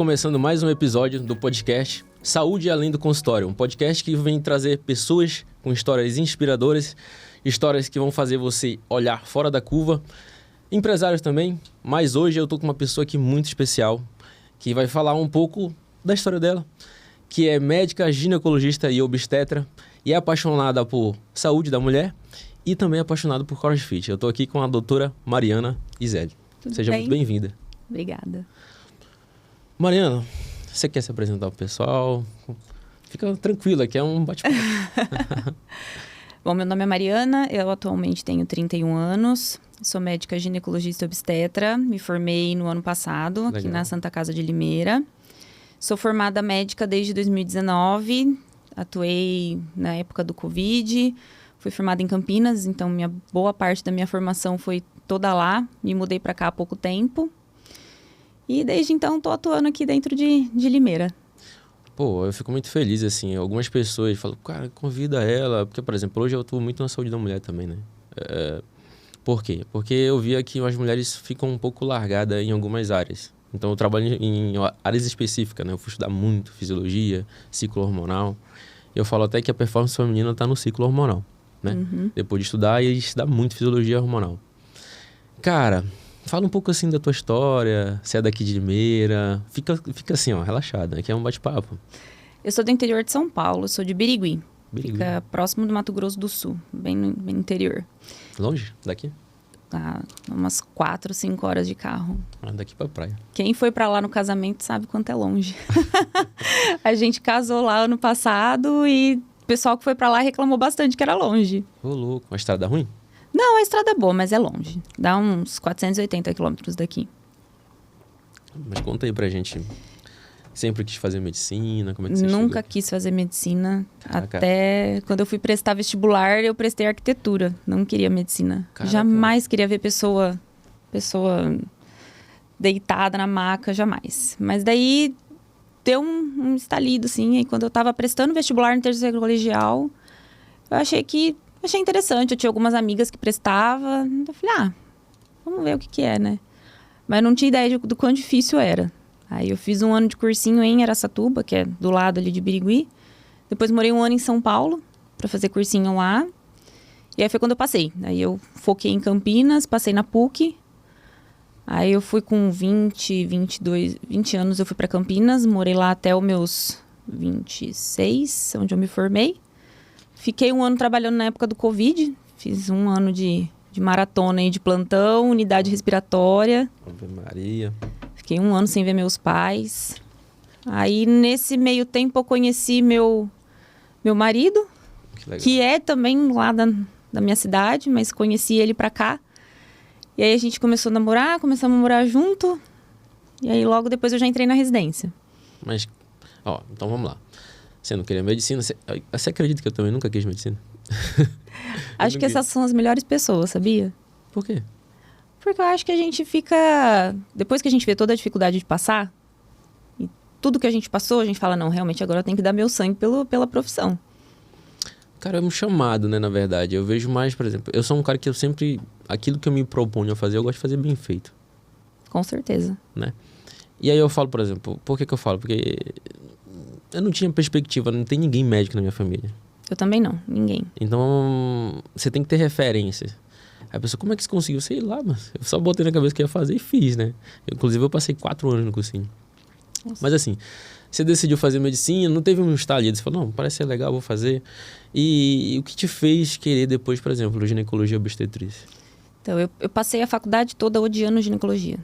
começando mais um episódio do podcast Saúde Além do Consultório, um podcast que vem trazer pessoas com histórias inspiradoras, histórias que vão fazer você olhar fora da curva, empresários também, mas hoje eu tô com uma pessoa aqui muito especial, que vai falar um pouco da história dela, que é médica, ginecologista e obstetra, e é apaixonada por saúde da mulher e também apaixonada por CrossFit. Eu tô aqui com a doutora Mariana Izelli. Seja muito bem-vinda. Obrigada. Mariana, você quer se apresentar pro pessoal? Fica tranquila, que é um bate-papo. Bom, meu nome é Mariana, eu atualmente tenho 31 anos, sou médica ginecologista e obstetra, me formei no ano passado, aqui na Santa Casa de Limeira. Sou formada médica desde 2019, atuei na época do Covid, fui formada em Campinas, então boa parte da minha formação foi toda lá, me mudei para cá há pouco tempo. E desde então estou atuando aqui dentro de Limeira. Pô, eu fico muito feliz, assim, algumas pessoas falam, cara, convida ela, porque, por exemplo, hoje eu atuo muito na saúde da mulher também, né? Por quê? Porque eu via que as mulheres ficam um pouco largadas em algumas áreas. Então eu trabalho em áreas específicas, né? Eu fui estudar muito fisiologia, ciclo hormonal. Eu falo até que a performance feminina está no ciclo hormonal, né? Uhum. Depois de estudar e estudar muito fisiologia hormonal. Cara, fala um pouco assim da tua história, você é daqui de Limeira, fica assim, ó, relaxada, aqui é um bate-papo. Eu sou do interior de São Paulo, sou de Birigui. Fica próximo do Mato Grosso do Sul, bem no interior. Longe daqui? Umas 4, 5 horas de carro. Daqui pra praia. Quem foi pra lá no casamento sabe quanto é longe. A gente casou lá ano passado e o pessoal que foi pra lá reclamou bastante que era longe. Ô, louco, uma estrada ruim? Não, a estrada é boa, mas é longe. Dá uns 480 quilômetros daqui. Mas conta aí pra gente. Sempre quis fazer medicina? Como é que você Nunca chegou? quis fazer medicina. Caraca. Até quando eu fui prestar vestibular, eu prestei arquitetura. Não queria medicina. Caraca. Jamais queria ver pessoa deitada na maca, jamais. Mas daí deu um estalido, assim. E quando eu tava prestando vestibular no terceiro colegial, eu achei interessante. Eu tinha algumas amigas que prestavam. Eu falei, vamos ver o que é, né? Mas não tinha ideia do quão difícil era. Aí eu fiz um ano de cursinho em Araçatuba, que é do lado ali de Birigui. Depois morei um ano em São Paulo para fazer cursinho lá. E aí foi quando eu passei. Aí eu foquei em Campinas, passei na PUC. Aí eu fui com 20 anos, eu fui para Campinas. Morei lá até os meus 26, onde eu me formei. Fiquei um ano trabalhando na época do Covid. Fiz um ano de maratona aí de plantão, unidade respiratória. Ave Maria. Fiquei um ano sem ver meus pais. Aí, nesse meio tempo, eu conheci meu marido, que é também lá da minha cidade, mas conheci ele pra cá. E aí, a gente começou a namorar, começamos a morar junto. E aí, logo depois, eu já entrei na residência. Mas, então vamos lá. Você não queria medicina? Você acredita que eu também nunca quis medicina? Acho que essas são as melhores pessoas, sabia? Por quê? Porque eu acho que a gente fica... Depois que a gente vê toda a dificuldade de passar, e tudo que a gente passou, a gente fala, não, realmente agora eu tenho que dar meu sangue pela profissão. Cara, é um chamado, né, na verdade. Eu vejo mais, por exemplo, eu sou um cara que eu sempre... Aquilo que eu me proponho a fazer, eu gosto de fazer bem feito. Com certeza. Né? E aí eu falo, por exemplo, por que eu falo? Porque eu não tinha perspectiva, não tem ninguém médico na minha família. Eu também não, ninguém. Então, você tem que ter referência. Aí a pessoa, como é que você conseguiu? Sei lá, mas eu só botei na cabeça que ia fazer e fiz, né? Inclusive, eu passei 4 anos no cursinho. Nossa. Mas assim, você decidiu fazer medicina, não teve um estalido. Você falou, não, parece ser legal, vou fazer. E o que te fez querer depois, por exemplo, ginecologia obstetrícia? Então, eu passei a faculdade toda odiando ginecologia.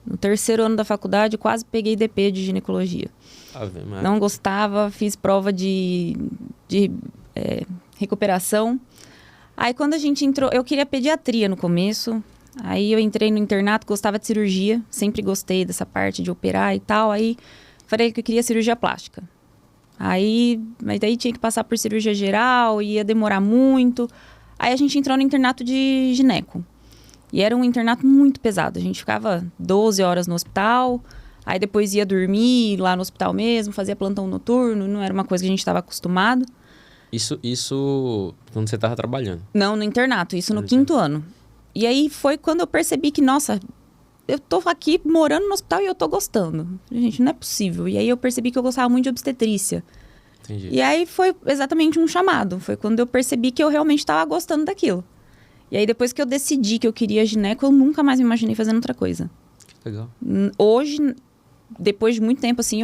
No terceiro ano da faculdade, quase peguei DP de ginecologia. Ave Maria. Não gostava, fiz prova de recuperação. Aí, quando a gente entrou... Eu queria pediatria no começo. Aí, eu entrei no internato, gostava de cirurgia. Sempre gostei dessa parte de operar e tal. Aí, falei que eu queria cirurgia plástica. Mas daí tinha que passar por cirurgia geral, ia demorar muito. Aí, a gente entrou no internato de gineco. E era um internato muito pesado. A gente ficava 12 horas no hospital. Aí, depois ia dormir lá no hospital mesmo, fazia plantão noturno. Não era uma coisa que a gente estava acostumado. Isso quando você estava trabalhando? Não, no internato. Isso no quinto ano. E aí foi quando eu percebi que, nossa, eu tô aqui morando no hospital e eu tô gostando. Gente, não é possível. E aí eu percebi que eu gostava muito de obstetrícia. Entendi. E aí foi exatamente um chamado. Foi quando eu percebi que eu realmente estava gostando daquilo. E aí depois que eu decidi que eu queria gineco, eu nunca mais me imaginei fazendo outra coisa. Que legal. Hoje, depois de muito tempo, assim,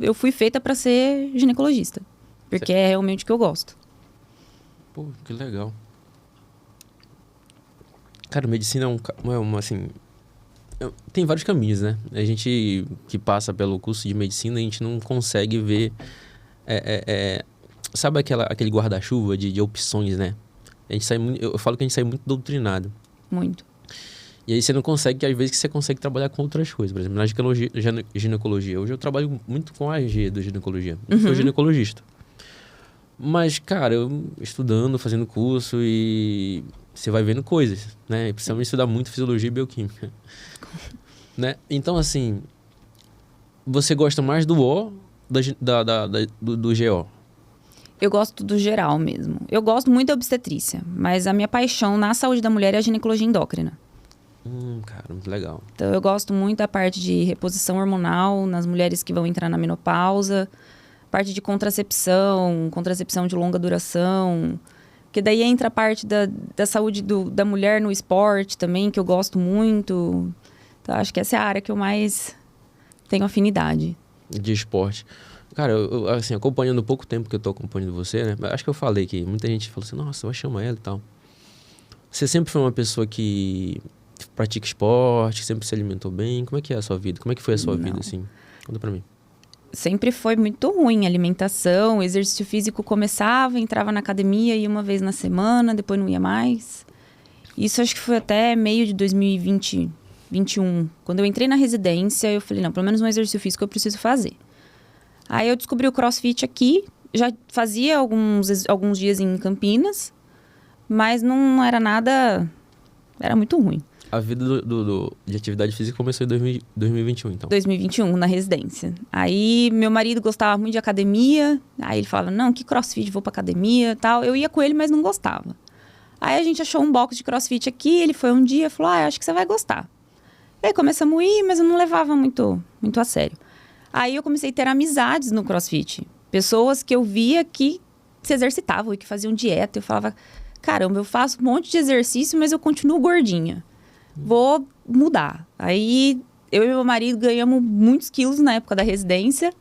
eu fui feita para ser ginecologista. Porque é realmente o que eu gosto. Pô, que legal. Cara, medicina assim... Tem vários caminhos, né? A gente que passa pelo curso de medicina, a gente não consegue ver... sabe aquele guarda-chuva de opções, né? Eu falo que a gente sai muito doutrinado. Muito. E aí você não consegue, que às vezes você consegue trabalhar com outras coisas. Por exemplo, na ginecologia. Hoje eu trabalho muito com a AG da ginecologia. Eu sou ginecologista. Mas, cara, eu estudando, fazendo curso e você vai vendo coisas, né? E precisamos estudar muito fisiologia e bioquímica. Né? Então, assim, você gosta mais do O do GO? Eu gosto do geral mesmo. Eu gosto muito da obstetrícia, mas a minha paixão na saúde da mulher é a ginecologia endócrina. Cara, muito legal. Então, eu gosto muito da parte de reposição hormonal nas mulheres que vão entrar na menopausa, parte de contracepção de longa duração, porque daí entra a parte da saúde da mulher no esporte também, que eu gosto muito. Então, acho que essa é a área que eu mais tenho afinidade. De esporte. Cara, eu assim, acompanhando o pouco tempo que eu tô acompanhando você, né? Acho que eu falei que muita gente falou assim, nossa, vai chamar ela e tal. Você sempre foi uma pessoa que pratica esporte, sempre se alimentou bem? Como é que é a sua vida? Como é que foi a sua vida, assim? Conta pra mim. Sempre foi muito ruim a alimentação, o exercício físico começava, entrava na academia, ia uma vez na semana, depois não ia mais. Isso acho que foi até meio de 2021. Quando eu entrei na residência, eu falei, não, pelo menos um exercício físico eu preciso fazer. Aí eu descobri o CrossFit aqui, já fazia alguns dias em Campinas, mas não era nada... Era muito ruim. A vida de atividade física começou em 2021, então. 2021, na residência. Aí, meu marido gostava muito de academia. Aí ele falava, não, que crossfit, vou pra academia e tal. Eu ia com ele, mas não gostava. Aí a gente achou um box de crossfit aqui. Ele foi um dia e falou, acho que você vai gostar. E aí começamos a ir, mas eu não levava muito a sério. Aí eu comecei a ter amizades no crossfit. Pessoas que eu via que se exercitavam e que faziam dieta. Eu falava, caramba, eu faço um monte de exercício, mas eu continuo gordinha. Vou mudar. Aí, eu e meu marido ganhamos muitos quilos na época da residência.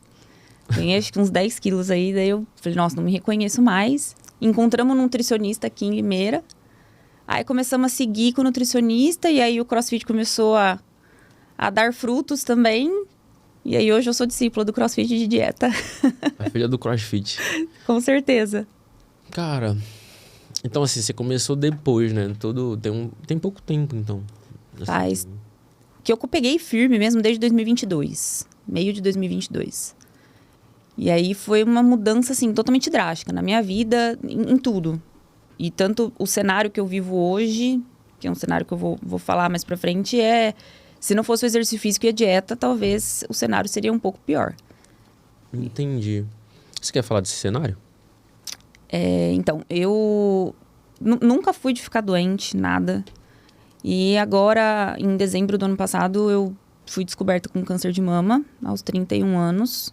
Ganhei acho que uns 10 quilos aí. Daí eu falei, nossa, não me reconheço mais. Encontramos um nutricionista aqui em Limeira. Aí começamos a seguir com o nutricionista. E aí o CrossFit começou a dar frutos também. E aí hoje eu sou discípula do CrossFit de dieta. A filha do CrossFit. Com certeza. Cara, então assim, você começou depois, né? Tem pouco tempo, então. Assim, Faz que eu peguei firme mesmo desde 2022. Meio de 2022. E aí foi uma mudança, assim, totalmente drástica na minha vida, em tudo. E tanto o cenário que eu vivo hoje, que é um cenário que eu vou falar mais pra frente, se não fosse o exercício físico e a dieta, talvez o cenário seria um pouco pior. Entendi. Você quer falar desse cenário? Então, eu nunca fui de ficar doente, nada. E agora, em dezembro do ano passado, eu fui descoberta com câncer de mama, aos 31 anos.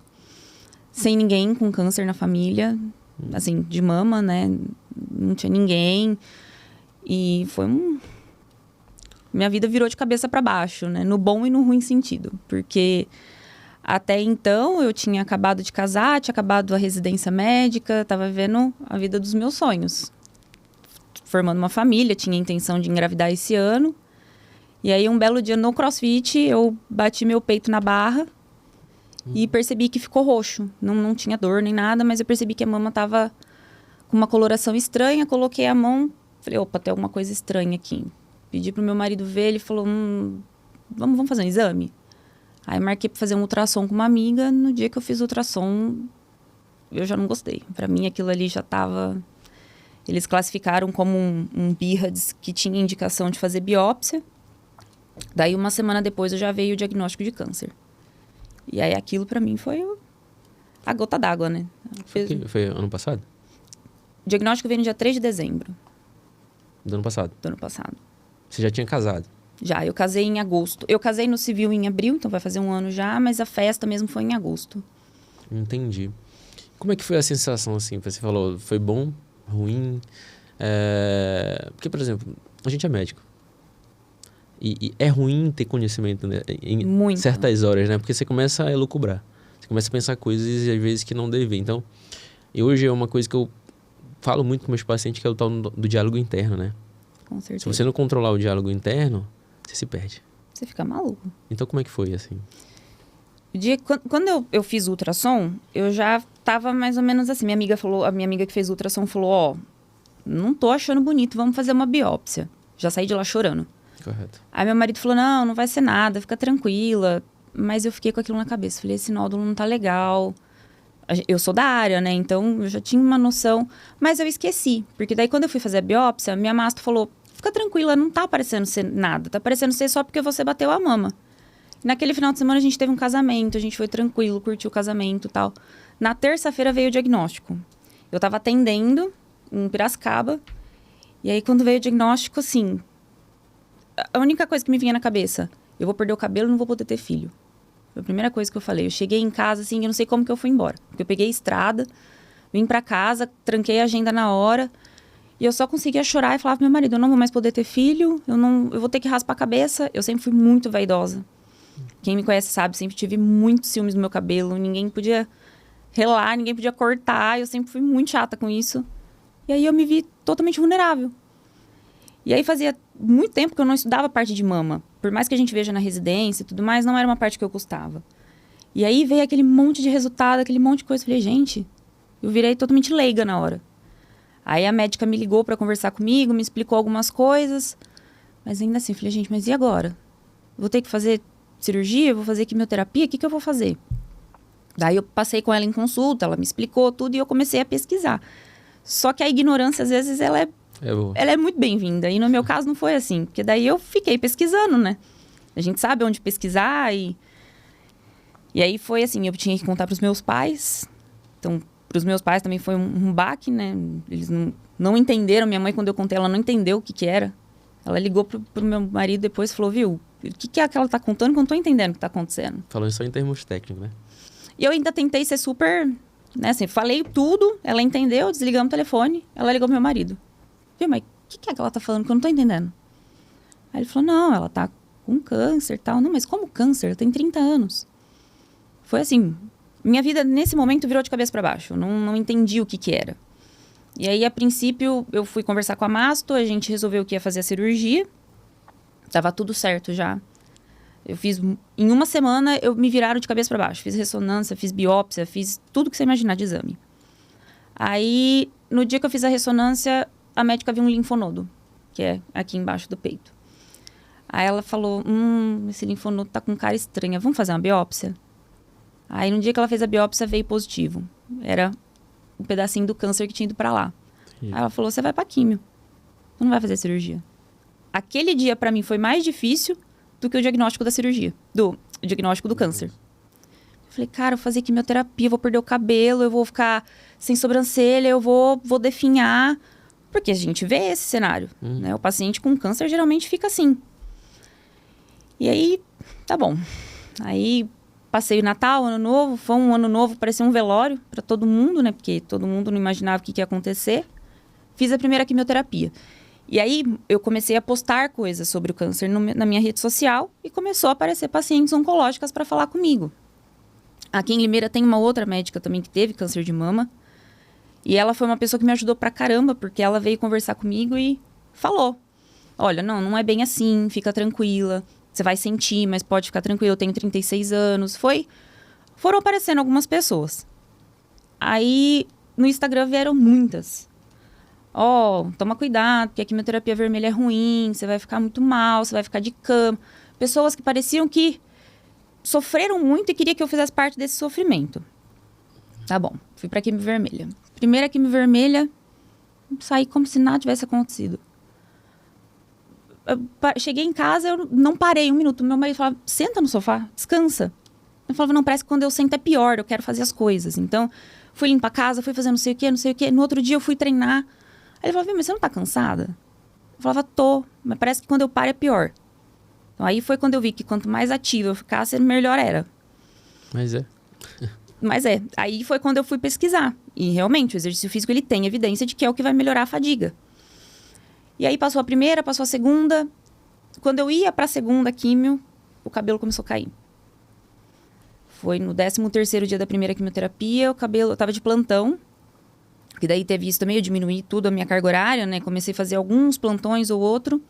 Sem ninguém com câncer na família, assim, de mama, né? Não tinha ninguém. E foi minha vida virou de cabeça para baixo, né? No bom e no ruim sentido. Porque até então eu tinha acabado de casar, tinha acabado a residência médica, estava vivendo a vida dos meus sonhos. Formando uma família, tinha a intenção de engravidar esse ano. E aí, um belo dia no CrossFit, eu bati meu peito na barra e percebi que ficou roxo. Não tinha dor nem nada, mas eu percebi que a mama estava com uma coloração estranha. Coloquei a mão, falei, opa, tem alguma coisa estranha aqui. Pedi pro meu marido ver, ele falou, vamos fazer um exame? Aí marquei para fazer um ultrassom com uma amiga. No dia que eu fiz o ultrassom, eu já não gostei. Para mim, aquilo ali já estava... Eles classificaram como um BIRADS que tinha indicação de fazer biópsia. Daí, uma semana depois, eu já veio o diagnóstico de câncer. E aí, aquilo para mim foi a gota d'água, né? Foi ano passado? O diagnóstico veio no dia 3 de dezembro. Do ano passado? Do ano passado. Você já tinha casado? Já, eu casei em agosto. Eu casei no civil em abril, então vai fazer 1 ano já, mas a festa mesmo foi em agosto. Entendi. Como é que foi a sensação, assim? Você falou, foi bom, ruim? Porque, por exemplo, a gente é médico. E é ruim ter conhecimento, né? Em Muito. certas horas, né? Porque você começa a elucubrar. Você começa a pensar coisas, às vezes, que não deve. Então, e hoje é uma coisa que eu falo muito com meus pacientes, que é o tal do diálogo interno, né? Com certeza. Se você não controlar o diálogo interno, você se perde. Você fica maluco. Então, como é que foi, assim? Quando eu fiz ultrassom, eu já tava mais ou menos assim. A minha amiga que fez ultrassom falou, ó, não tô achando bonito, vamos fazer uma biópsia. Já saí de lá chorando. Correto. Aí meu marido falou, não vai ser nada, fica tranquila. Mas eu fiquei com aquilo na cabeça. Falei, esse nódulo não tá legal. Eu sou da área, né? Então eu já tinha uma noção. Mas eu esqueci. Porque daí quando eu fui fazer a biópsia, minha masto falou, fica tranquila, não tá parecendo ser nada. Tá parecendo ser só porque você bateu a mama. Naquele final de semana a gente teve um casamento, a gente foi tranquilo, curtiu o casamento e tal. Na terça-feira veio o diagnóstico. Eu tava atendendo em Piracicaba. E aí quando veio o diagnóstico, assim... A única coisa que me vinha na cabeça, eu vou perder o cabelo e não vou poder ter filho. Foi a primeira coisa que eu falei. Eu cheguei em casa, assim, eu não sei como que eu fui embora. Porque eu peguei a estrada, vim pra casa, tranquei a agenda na hora. E eu só conseguia chorar e falava pro meu marido, eu não vou mais poder ter filho, eu vou ter que raspar a cabeça. Eu sempre fui muito vaidosa. Quem me conhece sabe, sempre tive muitos ciúmes no meu cabelo. Ninguém podia relar, ninguém podia cortar. Eu sempre fui muito chata com isso. E aí eu me vi totalmente vulnerável. E aí fazia muito tempo que eu não estudava a parte de mama. Por mais que a gente veja na residência e tudo mais, não era uma parte que eu gostava. E aí veio aquele monte de resultado, aquele monte de coisa. Eu falei, gente, eu virei totalmente leiga na hora. Aí a médica me ligou para conversar comigo, me explicou algumas coisas. Mas ainda assim, eu falei, gente, mas e agora? Vou ter que fazer cirurgia? Vou fazer quimioterapia? O que eu vou fazer? Daí eu passei com ela em consulta, ela me explicou tudo e eu comecei a pesquisar. Só que a ignorância, às vezes, ela é muito bem-vinda. E no meu caso não foi assim. Porque daí eu fiquei pesquisando, né? A gente sabe onde pesquisar e aí foi assim, eu tinha que contar para os meus pais. Então, para os meus pais também foi um baque, né? Eles não entenderam. Minha mãe, quando eu contei, ela não entendeu o que era. Ela ligou pro meu marido depois e falou, viu, o que é que ela tá contando que eu não tô entendendo o que tá acontecendo. Falando só em termos técnicos, né? E eu ainda tentei ser super, né, assim, falei tudo, ela entendeu, desligamos o telefone, ela ligou pro meu marido. Viu, mas o que é que ela tá falando que eu não tô entendendo? Aí ele falou, não, ela tá com câncer e tal. Não, mas como câncer? Ela tem 30 anos. Foi assim, minha vida nesse momento virou de cabeça para baixo. Eu não entendi o que era. E aí, a princípio, eu fui conversar com a masto, a gente resolveu que ia fazer a cirurgia. Tava tudo certo já. Eu fiz, em 1 semana, me viraram de cabeça para baixo. Fiz ressonância, fiz biópsia, fiz tudo que você imaginar de exame. Aí, no dia que eu fiz a ressonância, a médica viu um linfonodo, que é aqui embaixo do peito. Aí ela falou, esse linfonodo tá com cara estranha, vamos fazer uma biópsia? Aí, no dia que ela fez a biópsia, veio positivo. Era um pedacinho do câncer que tinha ido pra lá. Aí ela falou, você vai pra químio. Você não vai fazer cirurgia. Aquele dia, pra mim, foi mais difícil do que o diagnóstico da cirurgia. O diagnóstico do câncer. Eu falei, cara, eu vou fazer quimioterapia, eu vou perder o cabelo, eu vou ficar sem sobrancelha, eu vou definhar. Porque a gente vê esse cenário, né? O paciente com câncer geralmente fica assim. E aí, tá bom. Aí... Passei o Natal, Ano Novo, foi um Ano Novo, parecia um velório para todo mundo, né? Porque todo mundo não imaginava o que ia acontecer. Fiz a primeira quimioterapia. E aí, eu comecei a postar coisas sobre o câncer na minha rede social e começou a aparecer pacientes oncológicas para falar comigo. Aqui em Limeira tem uma outra médica também que teve câncer de mama. E ela foi uma pessoa que me ajudou pra caramba, porque ela veio conversar comigo e falou. Olha, não é bem assim, fica tranquila. Você vai sentir, mas pode ficar tranquilo, eu tenho 36 anos. Foram aparecendo algumas pessoas. Aí, no Instagram vieram muitas. Toma cuidado, porque a quimioterapia vermelha é ruim, você vai ficar muito mal, você vai ficar de cama. Pessoas que pareciam que sofreram muito e queriam que eu fizesse parte desse sofrimento. Tá bom, fui pra quimio vermelha. Primeira quimio vermelha, saí como se nada tivesse acontecido. Cheguei em casa, eu não parei 1 minuto. Meu marido falava, senta no sofá, descansa. Eu falava, não, parece que quando eu sento é pior, eu quero fazer as coisas. Então, fui limpar a casa, fui fazer não sei o quê. No outro dia eu fui treinar. Aí ele falava, mas você não tá cansada? Eu falava, tô, mas parece que quando eu paro é pior. Então, aí foi quando eu vi que quanto mais ativa eu ficasse, melhor era. Mas aí foi quando eu fui pesquisar. E realmente, o exercício físico, ele tem evidência de que é o que vai melhorar a fadiga. E aí passou a primeira, passou a segunda. Quando eu ia pra segunda químio, o cabelo começou a cair. Foi no 13º dia da primeira quimioterapia, o cabelo, eu tava de plantão. Que daí teve isso também, eu diminuí tudo a minha carga horária, né? Comecei a fazer alguns plantões ou outro.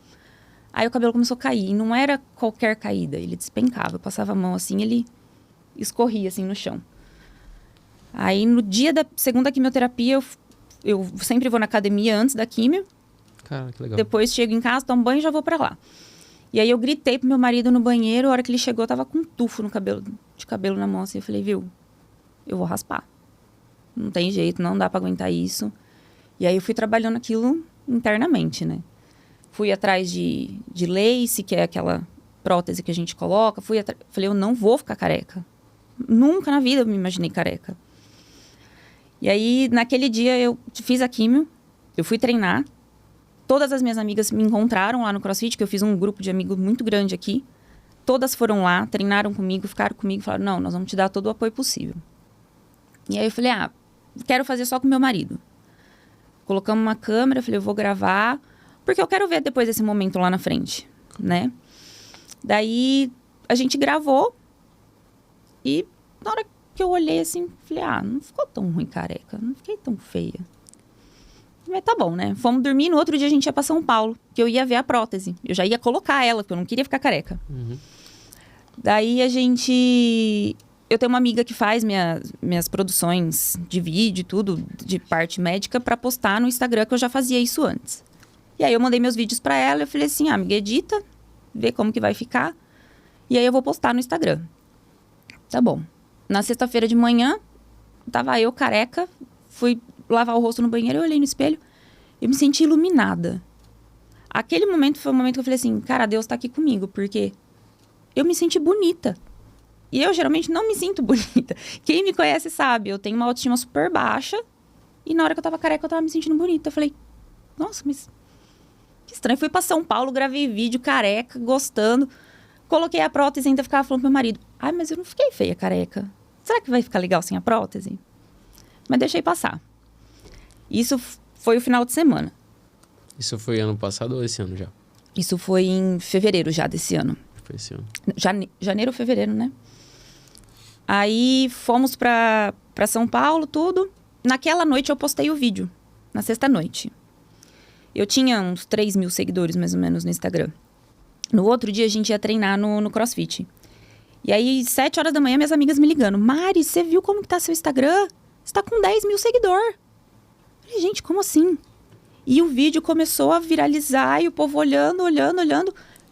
Aí o cabelo começou a cair. E não era qualquer caída, ele despencava. Eu passava a mão assim, ele escorria assim no chão. Aí no dia da segunda quimioterapia, eu sempre vou na academia antes da químio. Cara, que legal. Depois chego em casa, tomo banho e já vou pra lá. E aí eu gritei pro meu marido no banheiro, a hora que ele chegou, eu tava com um tufo de cabelo na mão, assim. Eu falei, viu, eu vou raspar. Não tem jeito, não dá pra aguentar isso. E aí eu fui trabalhando aquilo internamente, né? Fui atrás de lace, que é aquela prótese que a gente coloca. Falei, eu não vou ficar careca. Nunca na vida eu me imaginei careca. E aí, naquele dia, eu fiz a químio, eu fui treinar. Todas as minhas amigas me encontraram lá no CrossFit, que eu fiz um grupo de amigos muito grande aqui. Todas foram lá, treinaram comigo, ficaram comigo, falaram, não, nós vamos te dar todo o apoio possível. E aí eu falei, quero fazer só com meu marido. Colocamos uma câmera, falei, eu vou gravar, porque eu quero ver depois desse momento lá na frente, né? Daí, a gente gravou e na hora que eu olhei assim, falei, não ficou tão ruim careca, não fiquei tão feia. Mas tá bom, né? Fomos dormir, no outro dia a gente ia pra São Paulo, que eu ia ver a prótese. Eu já ia colocar ela, porque eu não queria ficar careca. Uhum. Daí eu tenho uma amiga que faz minhas produções de vídeo e tudo, de parte médica, pra postar no Instagram, que eu já fazia isso antes. E aí eu mandei meus vídeos pra ela, eu falei assim, amiga, edita, vê como que vai ficar. E aí eu vou postar no Instagram. Tá bom. Na sexta-feira de manhã, tava eu careca, fui lavar o rosto no banheiro, eu olhei no espelho, eu me senti iluminada. Aquele momento foi o momento que eu falei assim, cara, Deus tá aqui comigo, porque eu me senti bonita. E eu geralmente não me sinto bonita. Quem me conhece sabe, eu tenho uma autoestima super baixa, e na hora que eu tava careca, eu tava me sentindo bonita. Eu falei, nossa, mas que estranho. Fui pra São Paulo, gravei vídeo careca, gostando. Coloquei a prótese e ainda ficava falando pro meu marido, mas eu não fiquei feia careca. Será que vai ficar legal sem a prótese? Mas deixei passar. Isso foi o final de semana. Isso foi ano passado ou esse ano já? Isso foi em fevereiro já desse ano. Foi esse ano. Janeiro ou fevereiro, né? Aí fomos pra São Paulo, tudo. Naquela noite eu postei o vídeo. Na sexta-noite. Eu tinha uns 3.000 seguidores, mais ou menos, no Instagram. No outro dia a gente ia treinar no CrossFit. E aí, 7 horas da manhã, minhas amigas me ligando. Mari, você viu como que tá seu Instagram? Você tá com 10.000 seguidores. Falei, gente, como assim? E o vídeo começou a viralizar e o povo olhando.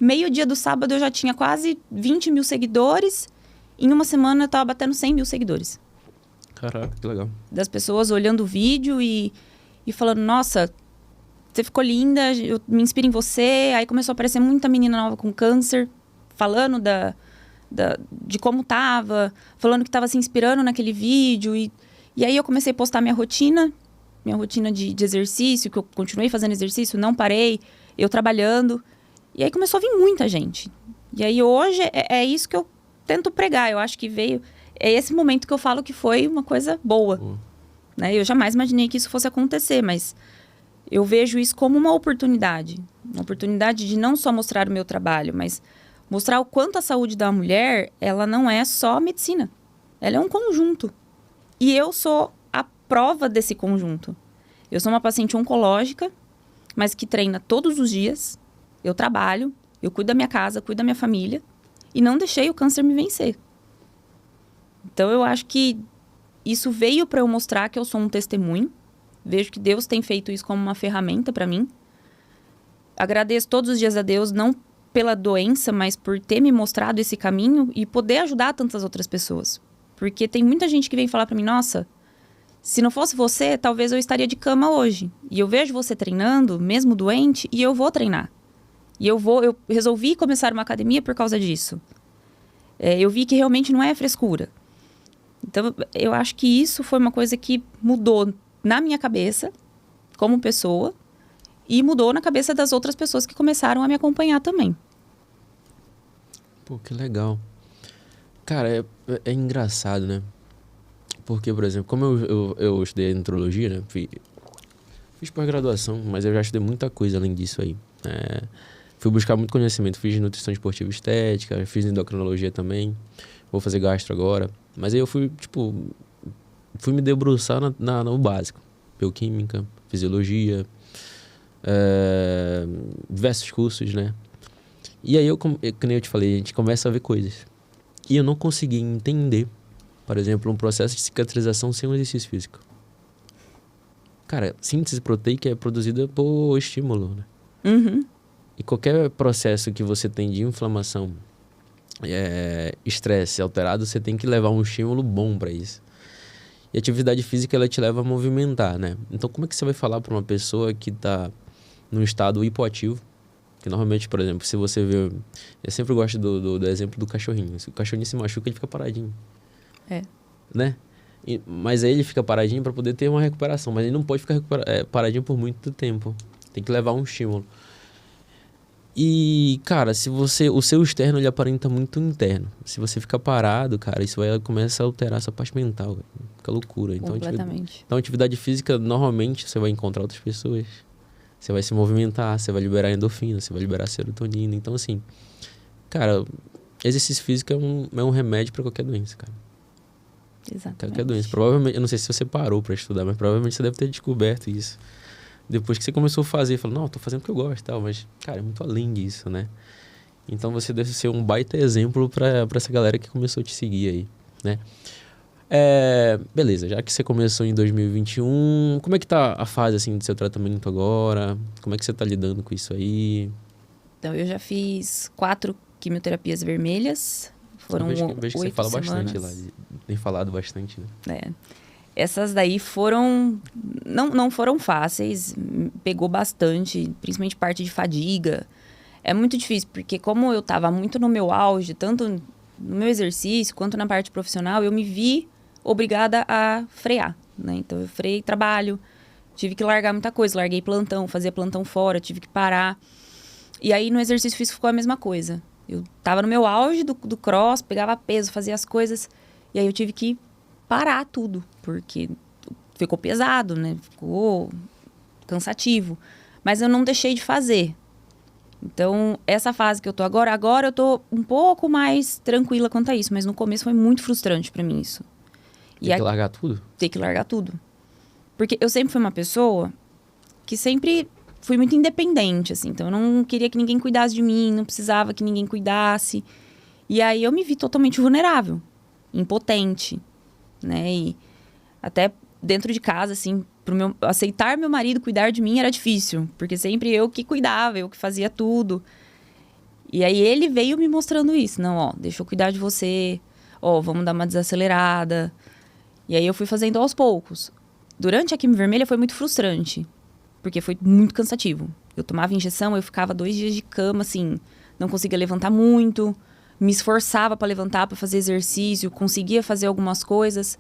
Meio-dia do sábado eu já tinha quase 20.000 seguidores. Em uma semana eu tava batendo 100.000 seguidores. Caraca, que legal. Das pessoas olhando o vídeo e falando, nossa, você ficou linda, eu me inspiro em você. Aí começou a aparecer muita menina nova com câncer, falando de como tava, falando que tava se inspirando naquele vídeo. E aí eu comecei a postar minha rotina de exercício, que eu continuei fazendo exercício, não parei, eu trabalhando. E aí começou a vir muita gente. E aí hoje é isso que eu tento pregar. Eu acho que é esse momento que eu falo que foi uma coisa boa. Né? Eu jamais imaginei que isso fosse acontecer, mas eu vejo isso como uma oportunidade. Uma oportunidade de não só mostrar o meu trabalho, mas mostrar o quanto a saúde da mulher, ela não é só medicina. Ela é um conjunto. E eu sou a prova desse conjunto. Eu sou uma paciente oncológica, mas que treina todos os dias. Eu trabalho, eu cuido da minha casa, cuido da minha família. E não deixei o câncer me vencer. Então, eu acho que isso veio para eu mostrar que eu sou um testemunho. Vejo que Deus tem feito isso como uma ferramenta para mim. Agradeço todos os dias a Deus, não pela doença, mas por ter me mostrado esse caminho e poder ajudar tantas outras pessoas. Porque tem muita gente que vem falar para mim, nossa, se não fosse você, talvez eu estaria de cama hoje. E eu vejo você treinando, mesmo doente, e eu vou treinar. E eu resolvi começar uma academia por causa disso. Eu vi que realmente não é frescura. Então, eu acho que isso foi uma coisa que mudou na minha cabeça, como pessoa, e mudou na cabeça das outras pessoas que começaram a me acompanhar também. Pô, que legal. Cara, é engraçado, né? Porque, por exemplo, como eu estudei nutrologia, né? Fiz pós-graduação, mas eu já estudei muita coisa além disso aí. Fui buscar muito conhecimento. Fiz nutrição esportiva e estética, fiz endocrinologia também. Vou fazer gastro agora. Mas aí eu fui me debruçar no básico. Bioquímica, fisiologia, diversos cursos, né? E aí, como eu te falei, a gente começa a ver coisas. E eu não consegui entender, por exemplo, um processo de cicatrização sem um exercício físico. Cara, síntese proteica é produzida por estímulo, né? Uhum. E qualquer processo que você tem de inflamação, estresse alterado, você tem que levar um estímulo bom para isso. E a atividade física, ela te leva a movimentar, né? Então, como é que você vai falar para uma pessoa que está num estado hipoativo? Que normalmente, por exemplo, se você vê... Eu sempre gosto do exemplo do cachorrinho. Se o cachorrinho se machuca, ele fica paradinho. Né? Mas aí ele fica paradinho para poder ter uma recuperação. Mas ele não pode ficar paradinho por muito tempo. Tem que levar um estímulo. E, cara, o seu externo, ele aparenta muito interno. Se você ficar parado, cara, isso começa a alterar a sua parte mental. Fica loucura. Completamente. Então, atividade física, normalmente, você vai encontrar outras pessoas. Você vai se movimentar, você vai liberar endorfina, você vai liberar serotonina. Então, assim, cara, exercício físico é um remédio para qualquer doença, cara. Exatamente. Qualquer doença. Provavelmente, eu não sei se você parou para estudar, mas provavelmente você deve ter descoberto isso. Depois que você começou a fazer, falou, não, eu tô fazendo o que eu gosto e tal, mas, cara, é muito além disso, né? Então, você deve ser um baita exemplo para essa galera que começou a te seguir aí, né? Beleza, já que você começou em 2021, como é que tá a fase, assim, do seu tratamento agora? Como é que você tá lidando com isso aí? Então, eu já fiz 4 quimioterapias vermelhas. Foram 8 semanas. Vejo que você fala bastante lá, tem falado bastante, né? Essas daí não foram fáceis, pegou bastante, principalmente parte de fadiga. É muito difícil, porque como eu tava muito no meu auge, tanto no meu exercício quanto na parte profissional, eu me vi obrigada a frear, né? Então, eu freiei trabalho, tive que largar muita coisa. Larguei plantão, fazia plantão fora, tive que parar. E aí, no exercício físico, ficou a mesma coisa. Eu tava no meu auge do cross, pegava peso, fazia as coisas. E aí, eu tive que parar tudo, porque ficou pesado, né? Ficou cansativo. Mas eu não deixei de fazer. Então, essa fase que eu tô agora eu tô um pouco mais tranquila quanto a isso. Mas no começo foi muito frustrante pra mim isso. Tem que largar tudo? Tem que largar tudo. Porque eu sempre fui uma pessoa que sempre fui muito independente, assim. Então, eu não queria que ninguém cuidasse de mim, não precisava que ninguém cuidasse. E aí, eu me vi totalmente vulnerável, impotente, né? E até dentro de casa, assim, aceitar meu marido cuidar de mim era difícil. Porque sempre eu que cuidava, eu que fazia tudo. E aí, ele veio me mostrando isso. Não, ó, deixa eu cuidar de você. Ó, vamos dar uma desacelerada. E aí, eu fui fazendo aos poucos. Durante a quimio vermelha foi muito frustrante. Porque foi muito cansativo. Eu tomava injeção, eu ficava 2 dias de cama, assim. Não conseguia levantar muito. Me esforçava para levantar, para fazer exercício. Conseguia fazer algumas coisas.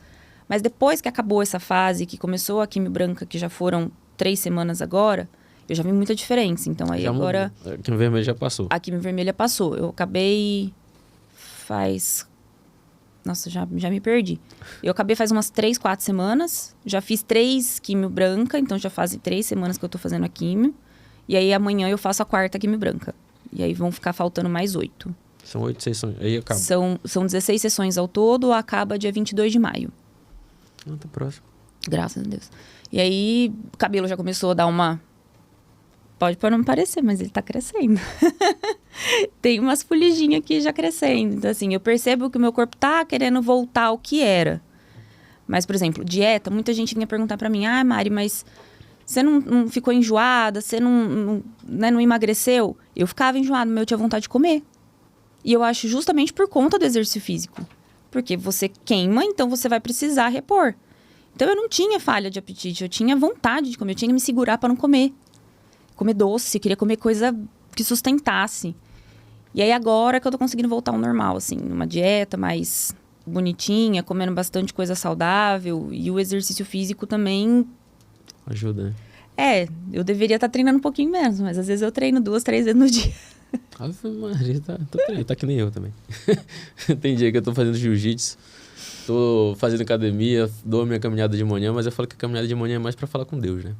Mas depois que acabou essa fase, que começou a quimio branca, que já foram 3 semanas agora, eu já vi muita diferença. Então, aí já agora... A quimio vermelha já passou. A quimio vermelha passou. Eu acabei Nossa, já me perdi. Eu acabei faz umas 3, 4 semanas. Já fiz 3 quimio branca, então já fazem 3 semanas que eu tô fazendo a quimio. E aí amanhã eu faço a 4ª quimio branca. E aí vão ficar faltando mais 8. São 8 sessões, aí acaba. São 16 sessões ao todo, acaba dia 22 de maio. Ah, tá próximo. Graças a Deus. E aí o cabelo já começou a dar uma... Pode não parecer, mas ele tá crescendo. Tem umas folhidinhas aqui já crescendo. Então, assim, eu percebo que o meu corpo tá querendo voltar ao que era. Mas, por exemplo, dieta, muita gente vinha perguntar pra mim, Mari, mas você não ficou enjoada? Você não emagreceu? Eu ficava enjoada, mas eu tinha vontade de comer. E eu acho justamente por conta do exercício físico. Porque você queima, então você vai precisar repor. Então, eu não tinha falha de apetite, eu tinha vontade de comer, eu tinha que me segurar pra não comer. Comer doce, eu queria comer coisa que sustentasse. E aí agora que eu tô conseguindo voltar ao normal, assim, numa dieta mais bonitinha, comendo bastante coisa saudável. E o exercício físico também... Ajuda, né? Eu deveria estar treinando um pouquinho menos, mas às vezes eu treino 2, 3 vezes no dia. Ave Maria, tá que nem eu também. Tem dia que eu tô fazendo jiu-jitsu, tô fazendo academia, dou a minha caminhada de manhã, mas eu falo que a caminhada de manhã é mais pra falar com Deus, né?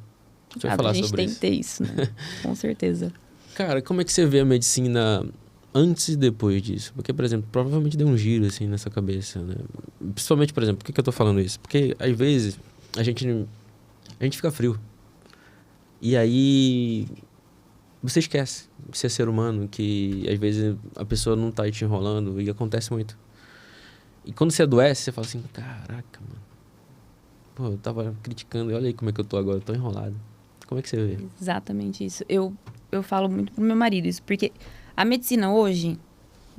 A gente vai falar sobre isso. A gente tem que ter isso, né? Com certeza. Cara, como é que você vê a medicina antes e depois disso? Porque, por exemplo, provavelmente deu um giro, assim, nessa cabeça, né? Principalmente, por exemplo, por que eu tô falando isso? Porque, às vezes, a gente fica frio. E aí, você esquece de ser ser humano, que, às vezes, a pessoa não tá aí te enrolando, e acontece muito. E quando você adoece, você fala assim, caraca, mano. Pô, eu tava criticando, e olha aí como é que eu tô agora, eu tô enrolado. Como é que você vê? Exatamente isso. Eu falo muito pro meu marido isso, porque a medicina hoje,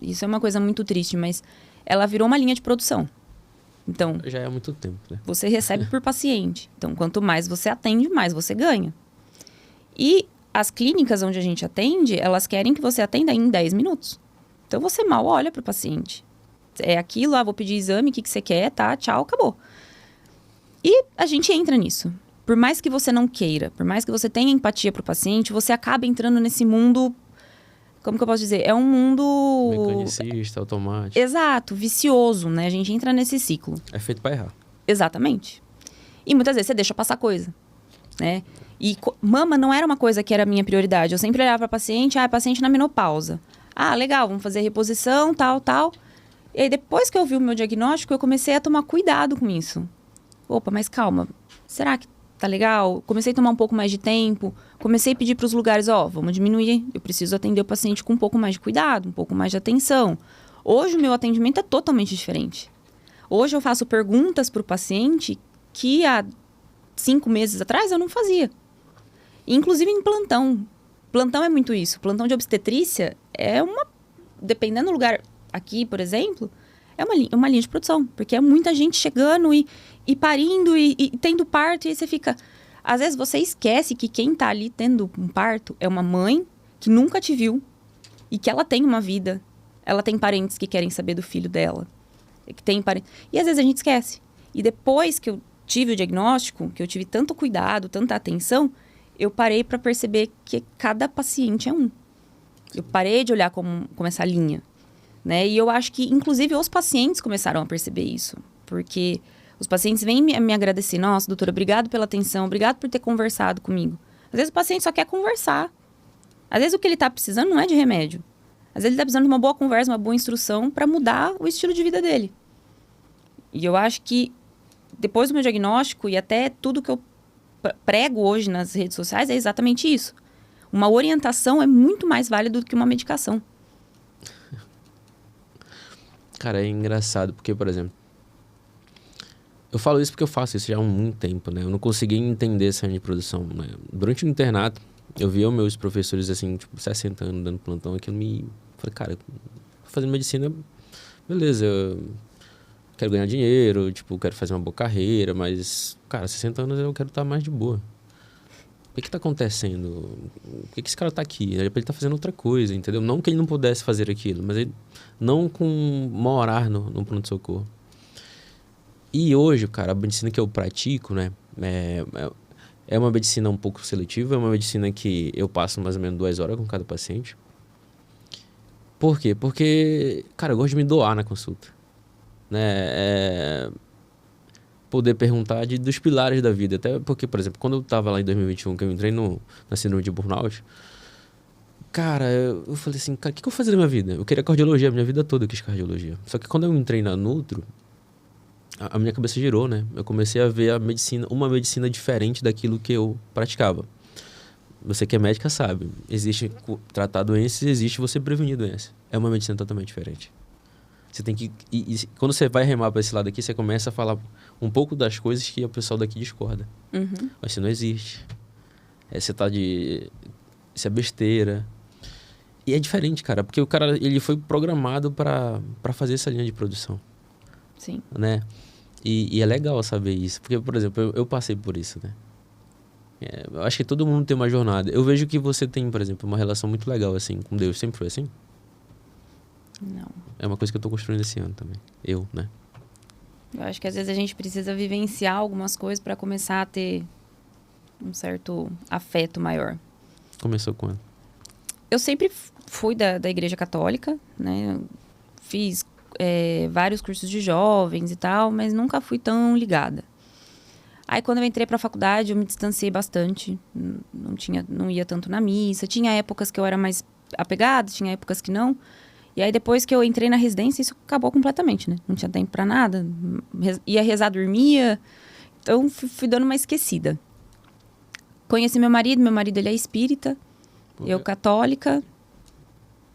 isso é uma coisa muito triste, mas ela virou uma linha de produção. Então, Já é há muito tempo, né? você recebe por paciente. Então, quanto mais você atende, mais você ganha. E as clínicas onde a gente atende, elas querem que você atenda em 10 minutos. Então, você mal olha pro paciente. É aquilo, vou pedir exame, o que você quer, tá, tchau, acabou. E a gente entra nisso. Por mais que você não queira, por mais que você tenha empatia pro paciente, você acaba entrando nesse mundo, como que eu posso dizer? É um mundo... Mecanicista, automático. Exato, vicioso, né? A gente entra nesse ciclo. É feito pra errar. Exatamente. E muitas vezes você deixa passar coisa, né? E mama não era uma coisa que era a minha prioridade. Eu sempre olhava pra paciente, paciente na menopausa. Legal, vamos fazer reposição, tal. E aí, depois que eu vi o meu diagnóstico, eu comecei a tomar cuidado com isso. Opa, mas calma, será que tá legal? Comecei a tomar um pouco mais de tempo, comecei a pedir para os lugares, vamos diminuir, eu preciso atender o paciente com um pouco mais de cuidado, um pouco mais de atenção. Hoje o meu atendimento é totalmente diferente. Hoje eu faço perguntas para o paciente que há 5 meses atrás eu não fazia. Inclusive em plantão. Plantão é muito isso. Plantão de obstetrícia é dependendo do lugar aqui, por exemplo, é uma linha de produção, porque é muita gente chegando e parindo e tendo parto, e aí você fica... Às vezes você esquece que quem tá ali tendo um parto é uma mãe que nunca te viu e que ela tem uma vida. Ela tem parentes que querem saber do filho dela. E às vezes a gente esquece. E depois que eu tive o diagnóstico, que eu tive tanto cuidado, tanta atenção, eu parei para perceber que cada paciente é um. Eu parei de olhar como essa linha. Né? E eu acho que, inclusive, os pacientes começaram a perceber isso. Porque os pacientes vêm me agradecer. Nossa, doutora, obrigado pela atenção, obrigado por ter conversado comigo. Às vezes o paciente só quer conversar. Às vezes o que ele está precisando não é de remédio. Às vezes ele está precisando de uma boa conversa, uma boa instrução para mudar o estilo de vida dele. E eu acho que, depois do meu diagnóstico e até tudo que eu prego hoje nas redes sociais, é exatamente isso. Uma orientação é muito mais válida do que uma medicação. Cara, é engraçado, porque, por exemplo, eu falo isso porque eu faço isso já há muito tempo, né? Eu não conseguia entender essa linha de produção, né? Durante o internato, eu via os meus professores, assim, tipo, 60 anos dando plantão, aquilo me... Falei, cara, fazendo medicina, beleza, eu quero ganhar dinheiro, tipo, quero fazer uma boa carreira, mas, cara, 60 anos eu quero estar mais de boa. O que tá acontecendo? Por que esse cara tá aqui? Ele tá fazendo outra coisa, entendeu? Não que ele não pudesse fazer aquilo, mas ele não com morar no pronto-socorro. E hoje, cara, a medicina que eu pratico, né? É uma medicina um pouco seletiva, é uma medicina que eu passo mais ou menos 2 horas com cada paciente. Por quê? Porque, cara, eu gosto de me doar na consulta. Né? Poder perguntar dos pilares da vida. Até porque, por exemplo, quando eu tava lá em 2021, que eu entrei na síndrome de burnout, cara, eu falei assim, cara, o que eu fazia na minha vida? Eu queria cardiologia, a minha vida toda eu quis cardiologia. Só que quando eu entrei na Nutro, a minha cabeça girou, né? Eu comecei a ver uma medicina diferente daquilo que eu praticava. Você que é médica sabe, existe tratar doenças, existe você prevenir doenças. É uma medicina totalmente diferente. Você tem que... E quando você vai remar para esse lado aqui, você começa a falar um pouco das coisas que o pessoal daqui discorda. Uhum. Mas você não existe. Você tá de... Isso é besteira. E é diferente, cara. Porque o cara, ele foi programado para fazer essa linha de produção. Sim. Né? E é legal saber isso. Porque, por exemplo, eu passei por isso, né? Eu acho que todo mundo tem uma jornada. Eu vejo que você tem, por exemplo, uma relação muito legal, assim, com Deus. Sempre foi assim? Não. É uma coisa que eu tô construindo esse ano também. Né? Eu acho que às vezes a gente precisa vivenciar algumas coisas para começar a ter um certo afeto maior. Começou quando? Eu sempre fui da Igreja Católica, né? Fiz vários cursos de jovens e tal, mas nunca fui tão ligada. Aí, quando eu entrei para a faculdade, eu me distanciei bastante. Não ia tanto na missa. Tinha épocas que eu era mais apegada, tinha épocas que não. E aí, depois que eu entrei na residência, isso acabou completamente, né? Não tinha tempo para nada. Ia rezar, dormia. Então, fui dando uma esquecida. Conheci meu marido ele é espírita. Eu católica.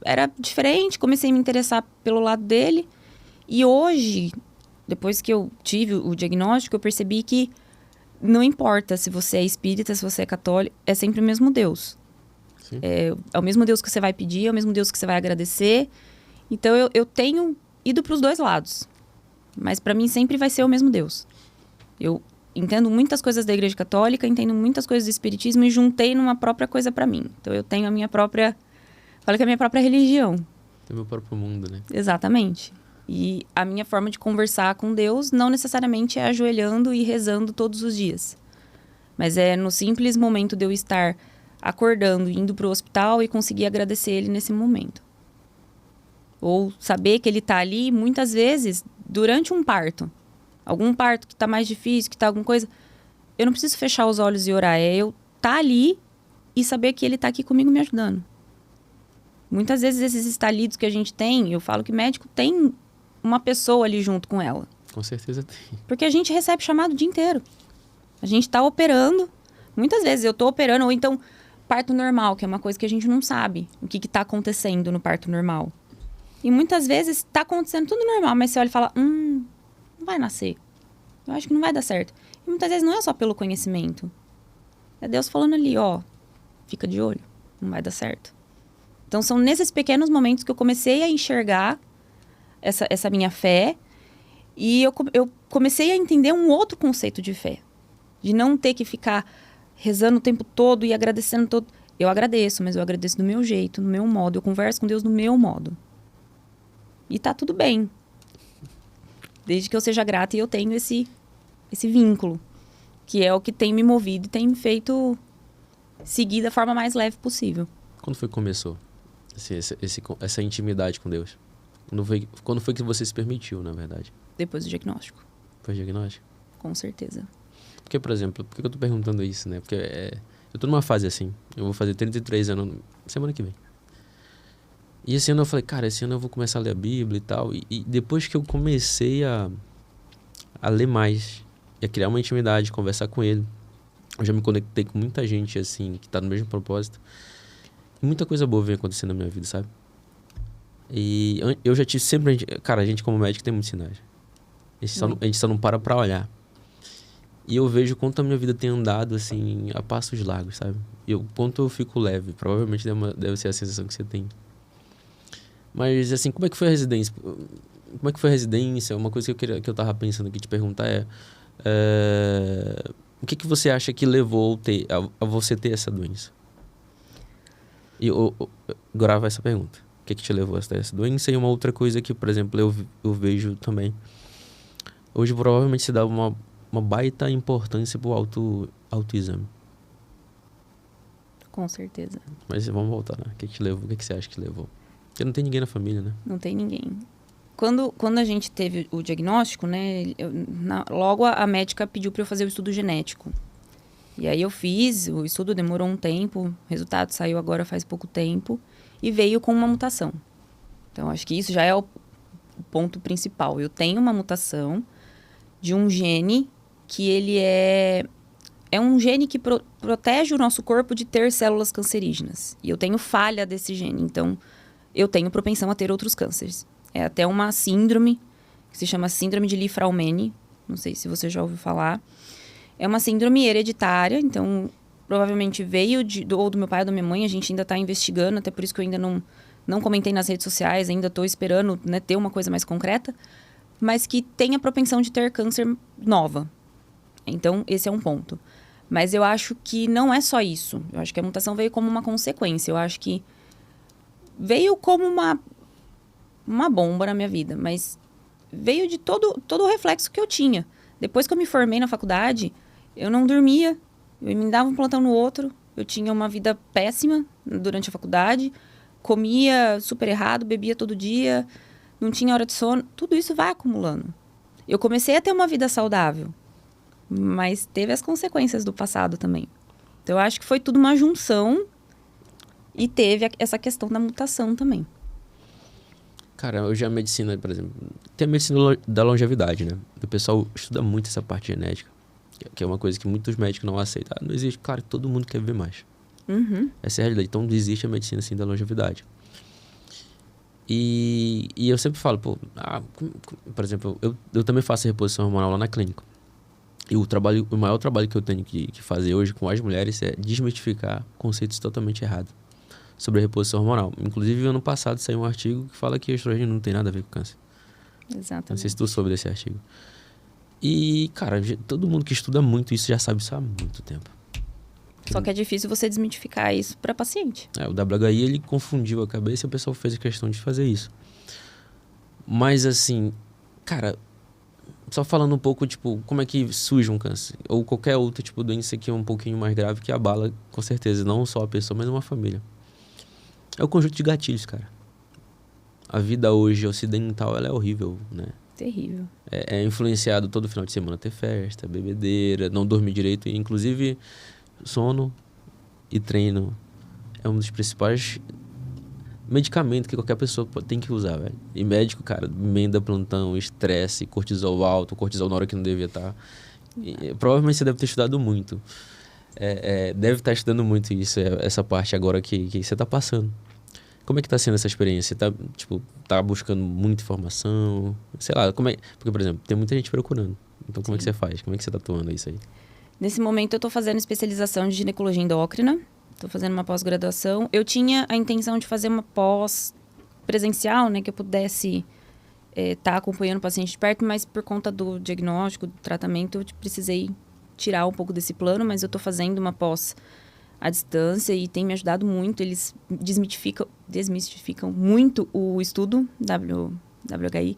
Era diferente, comecei a me interessar pelo lado dele. E hoje, depois que eu tive o diagnóstico, eu percebi que não importa se você é espírita, se você é católico, é sempre o mesmo Deus. É o mesmo Deus que você vai pedir, é o mesmo Deus que você vai agradecer. Então, eu tenho ido para os dois lados. Mas para mim sempre vai ser o mesmo Deus. Eu entendo muitas coisas da Igreja Católica, entendo muitas coisas do Espiritismo e juntei numa própria coisa para mim. Então, eu tenho a minha própria... Falo que é a minha própria religião. Tem o meu próprio mundo, né? Exatamente. E a minha forma de conversar com Deus não necessariamente é ajoelhando e rezando todos os dias. Mas é no simples momento de eu estar acordando, indo para o hospital e conseguir agradecer Ele nesse momento. Ou saber que Ele está ali, muitas vezes, durante um parto. Algum parto que está mais difícil, que está alguma coisa... Eu não preciso fechar os olhos e orar. É eu estar ali e saber que Ele está aqui comigo me ajudando. Muitas vezes esses estalidos que a gente tem, eu falo que médico tem uma pessoa ali junto com ela. Com certeza tem. Porque a gente recebe chamado o dia inteiro. A gente está operando. Muitas vezes eu estou operando, ou então parto normal, que é uma coisa que a gente não sabe o que está acontecendo no parto normal. E muitas vezes está acontecendo tudo normal, mas você olha e fala, não vai nascer. Eu acho que não vai dar certo. E muitas vezes não é só pelo conhecimento. É Deus falando ali, ó, fica de olho, não vai dar certo. Então, são nesses pequenos momentos que eu comecei a enxergar essa minha fé. E eu comecei a entender um outro conceito de fé. De não ter que ficar rezando o tempo todo e agradecendo todo. Eu agradeço, mas eu agradeço do meu jeito, do meu modo. Eu converso com Deus do meu modo. E tá tudo bem. Desde que eu seja grata e eu tenho esse vínculo. Que é o que tem me movido e tem me feito seguir da forma mais leve possível. Quando foi que começou essa intimidade com Deus? Quando foi que você se permitiu, na verdade? Depois do diagnóstico. Foi o diagnóstico? Com certeza. Porque, por exemplo, por que eu tô perguntando isso, né? Porque eu tô numa fase assim. Eu vou fazer 33 anos semana que vem. E esse ano eu falei, cara, esse ano eu vou começar a ler a Bíblia e tal. E depois que eu comecei a ler mais, e a criar uma intimidade, conversar com ele, eu já me conectei com muita gente, assim, que tá no mesmo propósito. E muita coisa boa vem acontecendo na minha vida, sabe? E eu já tive sempre... Cara, a gente como médico tem muitos sinais. A gente só não para olhar. E eu vejo quanto a minha vida tem andado, assim, a passos largos, sabe? E o quanto eu fico leve. Provavelmente deve ser a sensação que você tem. Mas, assim, como é que foi a residência? Como é que foi a residência? Uma coisa que eu tava pensando aqui te perguntar o que você acha que levou a você ter essa doença? E eu gravo essa pergunta. O que te levou a ter essa doença? E uma outra coisa que, por exemplo, eu vejo também. Hoje, provavelmente, se dá uma baita importância pro autoexame. Com certeza. Mas vamos voltar, né? O que te levou? O que você acha que levou? Porque não tem ninguém na família, né? Não tem ninguém. Quando a gente teve o diagnóstico, né? Logo a médica pediu para eu fazer o estudo genético. E aí eu fiz, o estudo demorou um tempo, o resultado saiu agora faz pouco tempo e veio com uma mutação. Então, acho que isso já é o ponto principal. Eu tenho uma mutação de um gene que ele é um gene que protege o nosso corpo de ter células cancerígenas. E eu tenho falha desse gene, então eu tenho propensão a ter outros cânceres. É até uma síndrome que se chama síndrome de Li-Fraumeni, não sei se você já ouviu falar. É uma síndrome hereditária, então provavelmente veio ou do meu pai ou da minha mãe, a gente ainda está investigando, até por isso que eu ainda não comentei nas redes sociais, ainda estou esperando, né, ter uma coisa mais concreta, mas que tem a propensão de ter câncer nova. Então, esse é um ponto. Mas eu acho que não é só isso. Eu acho que a mutação veio como uma consequência. Eu acho que veio como uma bomba na minha vida, mas veio de todo o reflexo que eu tinha. Depois que eu me formei na faculdade, eu não dormia, eu emendava um plantão no outro, eu tinha uma vida péssima durante a faculdade, comia super errado, bebia todo dia, não tinha hora de sono. Tudo isso vai acumulando. Eu comecei a ter uma vida saudável, mas teve as consequências do passado também. Então, eu acho que foi tudo uma junção e teve essa questão da mutação também. Cara, hoje a medicina, por exemplo, tem a medicina da longevidade, né? O pessoal estuda muito essa parte genética, que é uma coisa que muitos médicos não aceitam. Não existe, claro, todo mundo quer viver mais. Uhum. Essa é a realidade. Então, existe a medicina, assim, da longevidade. E eu sempre falo, por exemplo, eu também faço reposição hormonal lá na clínica. E o maior trabalho que eu tenho que fazer hoje com as mulheres é desmistificar conceitos totalmente errados sobre a reposição hormonal. Inclusive, ano passado saiu um artigo que fala que estrogênio não tem nada a ver com câncer. Exatamente. Não sei se tu soube desse artigo. E, cara, todo mundo que estuda muito isso já sabe isso há muito tempo. Só que é difícil você desmitificar isso para paciente. O WHI, ele confundiu a cabeça e o pessoal fez a questão de fazer isso. Mas, assim, cara, só falando um pouco, tipo, como é que surge um câncer? Ou qualquer outro tipo de doença que é um pouquinho mais grave, que abala, com certeza, não só a pessoa, mas uma família. É o conjunto de gatilhos, cara. A vida hoje ocidental, ela é horrível, né? Terrível. É influenciado todo final de semana ter festa, bebedeira, não dormir direito. E, inclusive, sono e treino é um dos principais medicamentos que qualquer pessoa tem que usar, velho. E médico, cara, emenda plantão, estresse, cortisol alto, cortisol na hora que não devia estar. Provavelmente você deve ter estudado muito. Deve estar estudando muito isso, essa parte agora que você está passando. Como é que está sendo essa experiência? Você tá buscando muita informação? Sei lá, porque, por exemplo, tem muita gente procurando. Então, como é que você faz? Como é que você está atuando isso aí? Nesse momento, eu estou fazendo especialização de ginecologia endócrina. Estou fazendo uma pós-graduação. Eu tinha a intenção de fazer uma pós presencial, né? Que eu pudesse tá acompanhando o paciente de perto, mas por conta do diagnóstico, do tratamento, eu precisei tirar um pouco desse plano, mas eu estou fazendo uma pós à distância e tem me ajudado muito. Eles desmistificam muito o estudo WHI,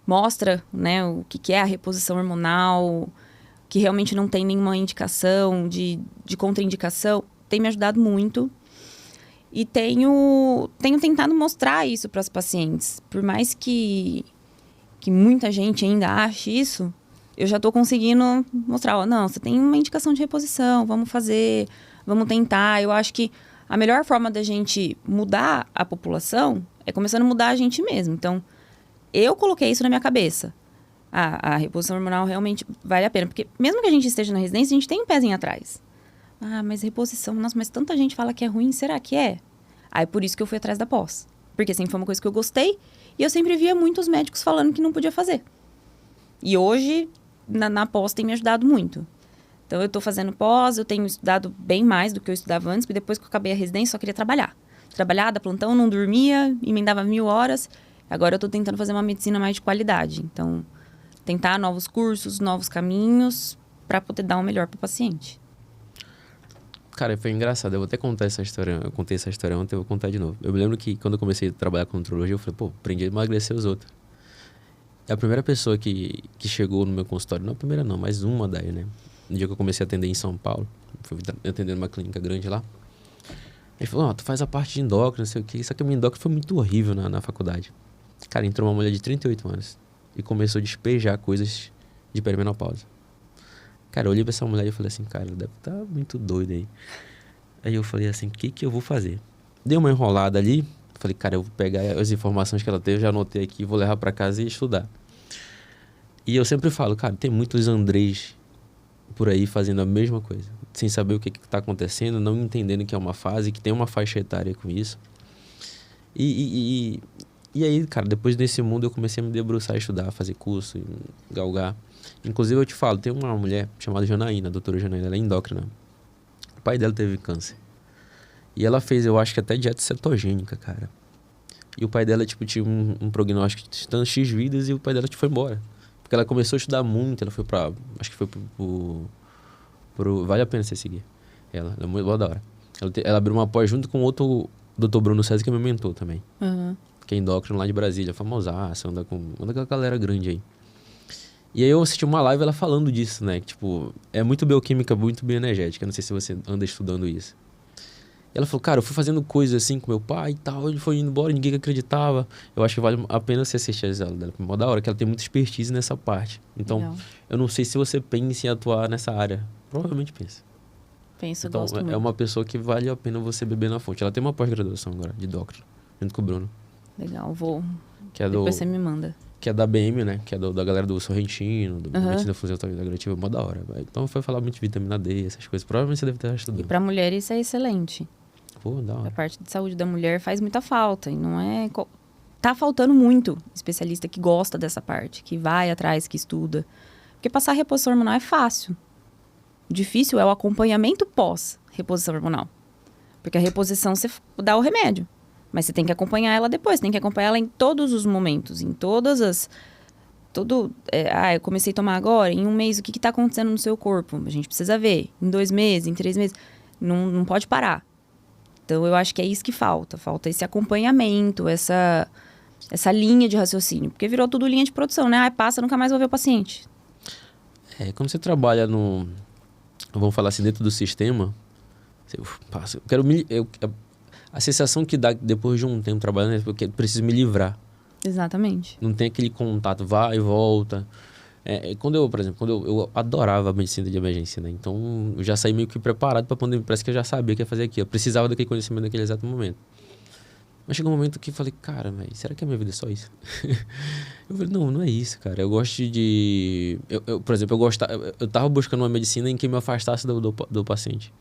mostra, né, o que é a reposição hormonal, que realmente não tem nenhuma indicação de contraindicação. Tem me ajudado muito. E tenho tentado mostrar isso para as pacientes. Por mais que muita gente ainda ache isso, eu já estou conseguindo mostrar, não, você tem uma indicação de reposição, vamos fazer, vamos tentar. Eu acho que a melhor forma da gente mudar a população é começando a mudar a gente mesmo. Então, eu coloquei isso na minha cabeça. A reposição hormonal realmente vale a pena. Porque mesmo que a gente esteja na residência, a gente tem um pezinho atrás. Mas reposição, nossa, mas tanta gente fala que é ruim, será que é? Aí por isso que eu fui atrás da pós. Porque sempre foi uma coisa que eu gostei e eu sempre via muitos médicos falando que não podia fazer. E hoje, na pós, tem me ajudado muito. Então, eu estou fazendo pós, eu tenho estudado bem mais do que eu estudava antes, porque depois que eu acabei a residência, só queria trabalhar. Trabalhar, dar plantão, não dormia, emendava 1000 horas. Agora eu estou tentando fazer uma medicina mais de qualidade. Então, tentar novos cursos, novos caminhos, para poder dar o melhor para o paciente. Cara, foi engraçado. Eu vou até contar essa história. Eu contei essa história ontem, eu vou contar de novo. Eu me lembro que quando eu comecei a trabalhar com nutrologia, eu falei, aprendi a emagrecer os outros. E a primeira pessoa que chegou no meu consultório, não a primeira não, mas uma daí, né? No dia que eu comecei a atender em São Paulo, fui atender numa clínica grande lá. Ele falou, tu faz a parte de endócrino, não sei o quê. Só que a minha endócrina foi muito horrível na faculdade. Cara, entrou uma mulher de 38 anos e começou a despejar coisas de perimenopausa. Cara, eu olhei pra essa mulher e falei assim, cara, ela deve estar muito doida aí. Aí eu falei assim, o que eu vou fazer? Dei uma enrolada ali, falei, cara, eu vou pegar as informações que ela teve, já anotei aqui, vou levar pra casa e estudar. E eu sempre falo, cara, tem muitos Andrés por aí fazendo a mesma coisa, sem saber o que tá acontecendo, não entendendo que é uma fase, que tem uma faixa etária com isso. E aí, cara, depois desse mundo eu comecei a me debruçar, a estudar, fazer curso, galgar. Inclusive, eu te falo, tem uma mulher chamada Janaína, a doutora Janaína, ela é endócrina. O pai dela teve câncer. E ela fez, eu acho que até dieta cetogênica, cara. E o pai dela, tinha um prognóstico de tantas X vidas e o pai dela, foi embora. Porque ela começou a estudar muito, ela foi pra... Acho que foi pro vale a pena você seguir. Ela é muito boa da hora. Ela abriu uma pós junto com outro doutor Bruno César, que é meu mentor também. Uhum. Que é endócrino lá de Brasília, famosaça, anda com aquela galera grande aí. E aí eu assisti uma live ela falando disso, né? Que, é muito bioquímica, muito bioenergética. Não sei se você anda estudando isso. E ela falou, cara, eu fui fazendo coisas assim com meu pai e tal, ele foi indo embora, ninguém acreditava. Eu acho que vale a pena você assistir as aulas dela, mó da hora, que ela tem muita expertise nessa parte. Então, Legal. eu não sei se você pensa em atuar nessa área. Provavelmente pensa. Penso, Então, gosto é muito. uma pessoa que vale a pena você beber na fonte. Ela tem uma pós-graduação agora, de doctor, junto com o Bruno. Legal, vou. Que é Depois você me manda. que é da BM, né? Que é da galera do Sorrentino, do Aham. Medicina Funcional da Integrativa, mó da hora. Então foi falar muito de vitamina D, essas coisas. Provavelmente você deve ter E estudado. para mulher isso é excelente. Pô, da A hora. parte de saúde da mulher faz muita falta. E não é. Tá faltando muito especialista que gosta dessa parte, que vai atrás, que estuda. Porque passar reposição hormonal é fácil. O difícil é o acompanhamento pós-reposição hormonal. Porque a reposição você dá o remédio. Mas você tem que acompanhar ela depois. Tem que acompanhar ela em todos os momentos. Em todas as... eu comecei a tomar agora. Em um mês, o que está acontecendo no seu corpo? A gente precisa ver. Em 2 meses, em 3 meses. Não pode parar. Então, eu acho que é isso que falta. Falta esse acompanhamento, essa linha de raciocínio. Porque virou tudo linha de produção, né? Passa, nunca mais vou ver o paciente. Quando você trabalha no... Vamos falar assim, dentro do sistema... Você, passa, a sensação que dá depois de um tempo trabalhando é porque eu preciso me livrar. Exatamente. Não tem aquele contato, vai e volta. Por exemplo, eu adorava a medicina de emergência, né? Então, eu já saí meio que preparado para poder... Parece que eu já sabia o que ia fazer aqui. Eu precisava daquele conhecimento naquele exato momento. Mas chegou um momento que eu falei, cara, véio, será que a minha vida é só isso? Eu falei, não é isso, cara. Eu gosto de... Por exemplo, eu tava buscando uma medicina em que me afastasse do paciente.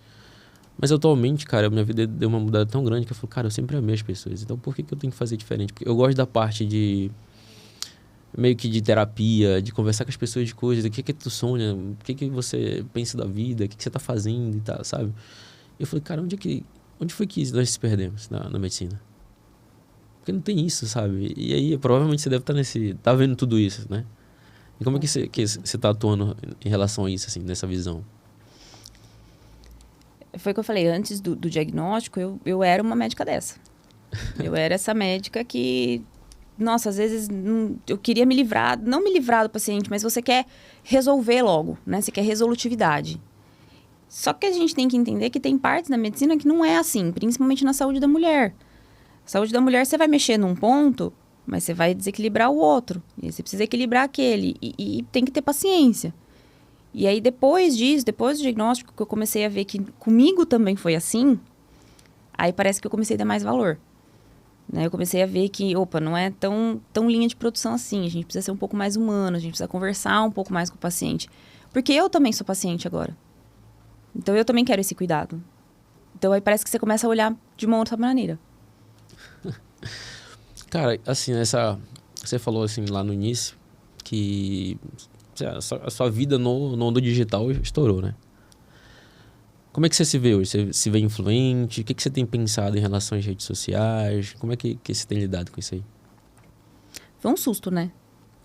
Mas atualmente, cara, a minha vida deu uma mudada tão grande que eu falei, cara, eu sempre amei as pessoas. Então, por que eu tenho que fazer diferente? Porque eu gosto da parte de... meio que de terapia, de conversar com as pessoas de coisas, o que tu sonha, o que você pensa da vida, o que você tá fazendo e tal, sabe? E eu falei, cara, onde foi que nós se perdemos na medicina? Porque não tem isso, sabe? E aí, provavelmente você deve estar tá vendo tudo isso, né? E como é que você tá atuando em relação a isso, assim, nessa visão? Foi o que eu falei, antes do diagnóstico, eu era uma médica dessa. Eu era essa médica que... Nossa, às vezes eu queria me livrar, não me livrar do paciente, mas você quer resolver logo, né? Você quer resolutividade. Só que a gente tem que entender que tem partes da medicina que não é assim, principalmente na saúde da mulher. Saúde da mulher, você vai mexer num ponto, mas você vai desequilibrar o outro. E aí você precisa equilibrar aquele. E tem que ter paciência. E aí, depois disso, depois do diagnóstico, que eu comecei a ver que comigo também foi assim, aí parece que eu comecei a dar mais valor. Né? Eu comecei a ver que, não é tão linha de produção assim. A gente precisa ser um pouco mais humano, a gente precisa conversar um pouco mais com o paciente. Porque eu também sou paciente agora. Então, eu também quero esse cuidado. Então, aí parece que você começa a olhar de uma outra maneira. Cara, assim, você falou assim lá no início que a sua vida no mundo digital estourou, né? Como é que você se vê hoje? Você se vê influente? O que você tem pensado em relação às redes sociais? Como é que você tem lidado com isso aí? Foi um susto, né?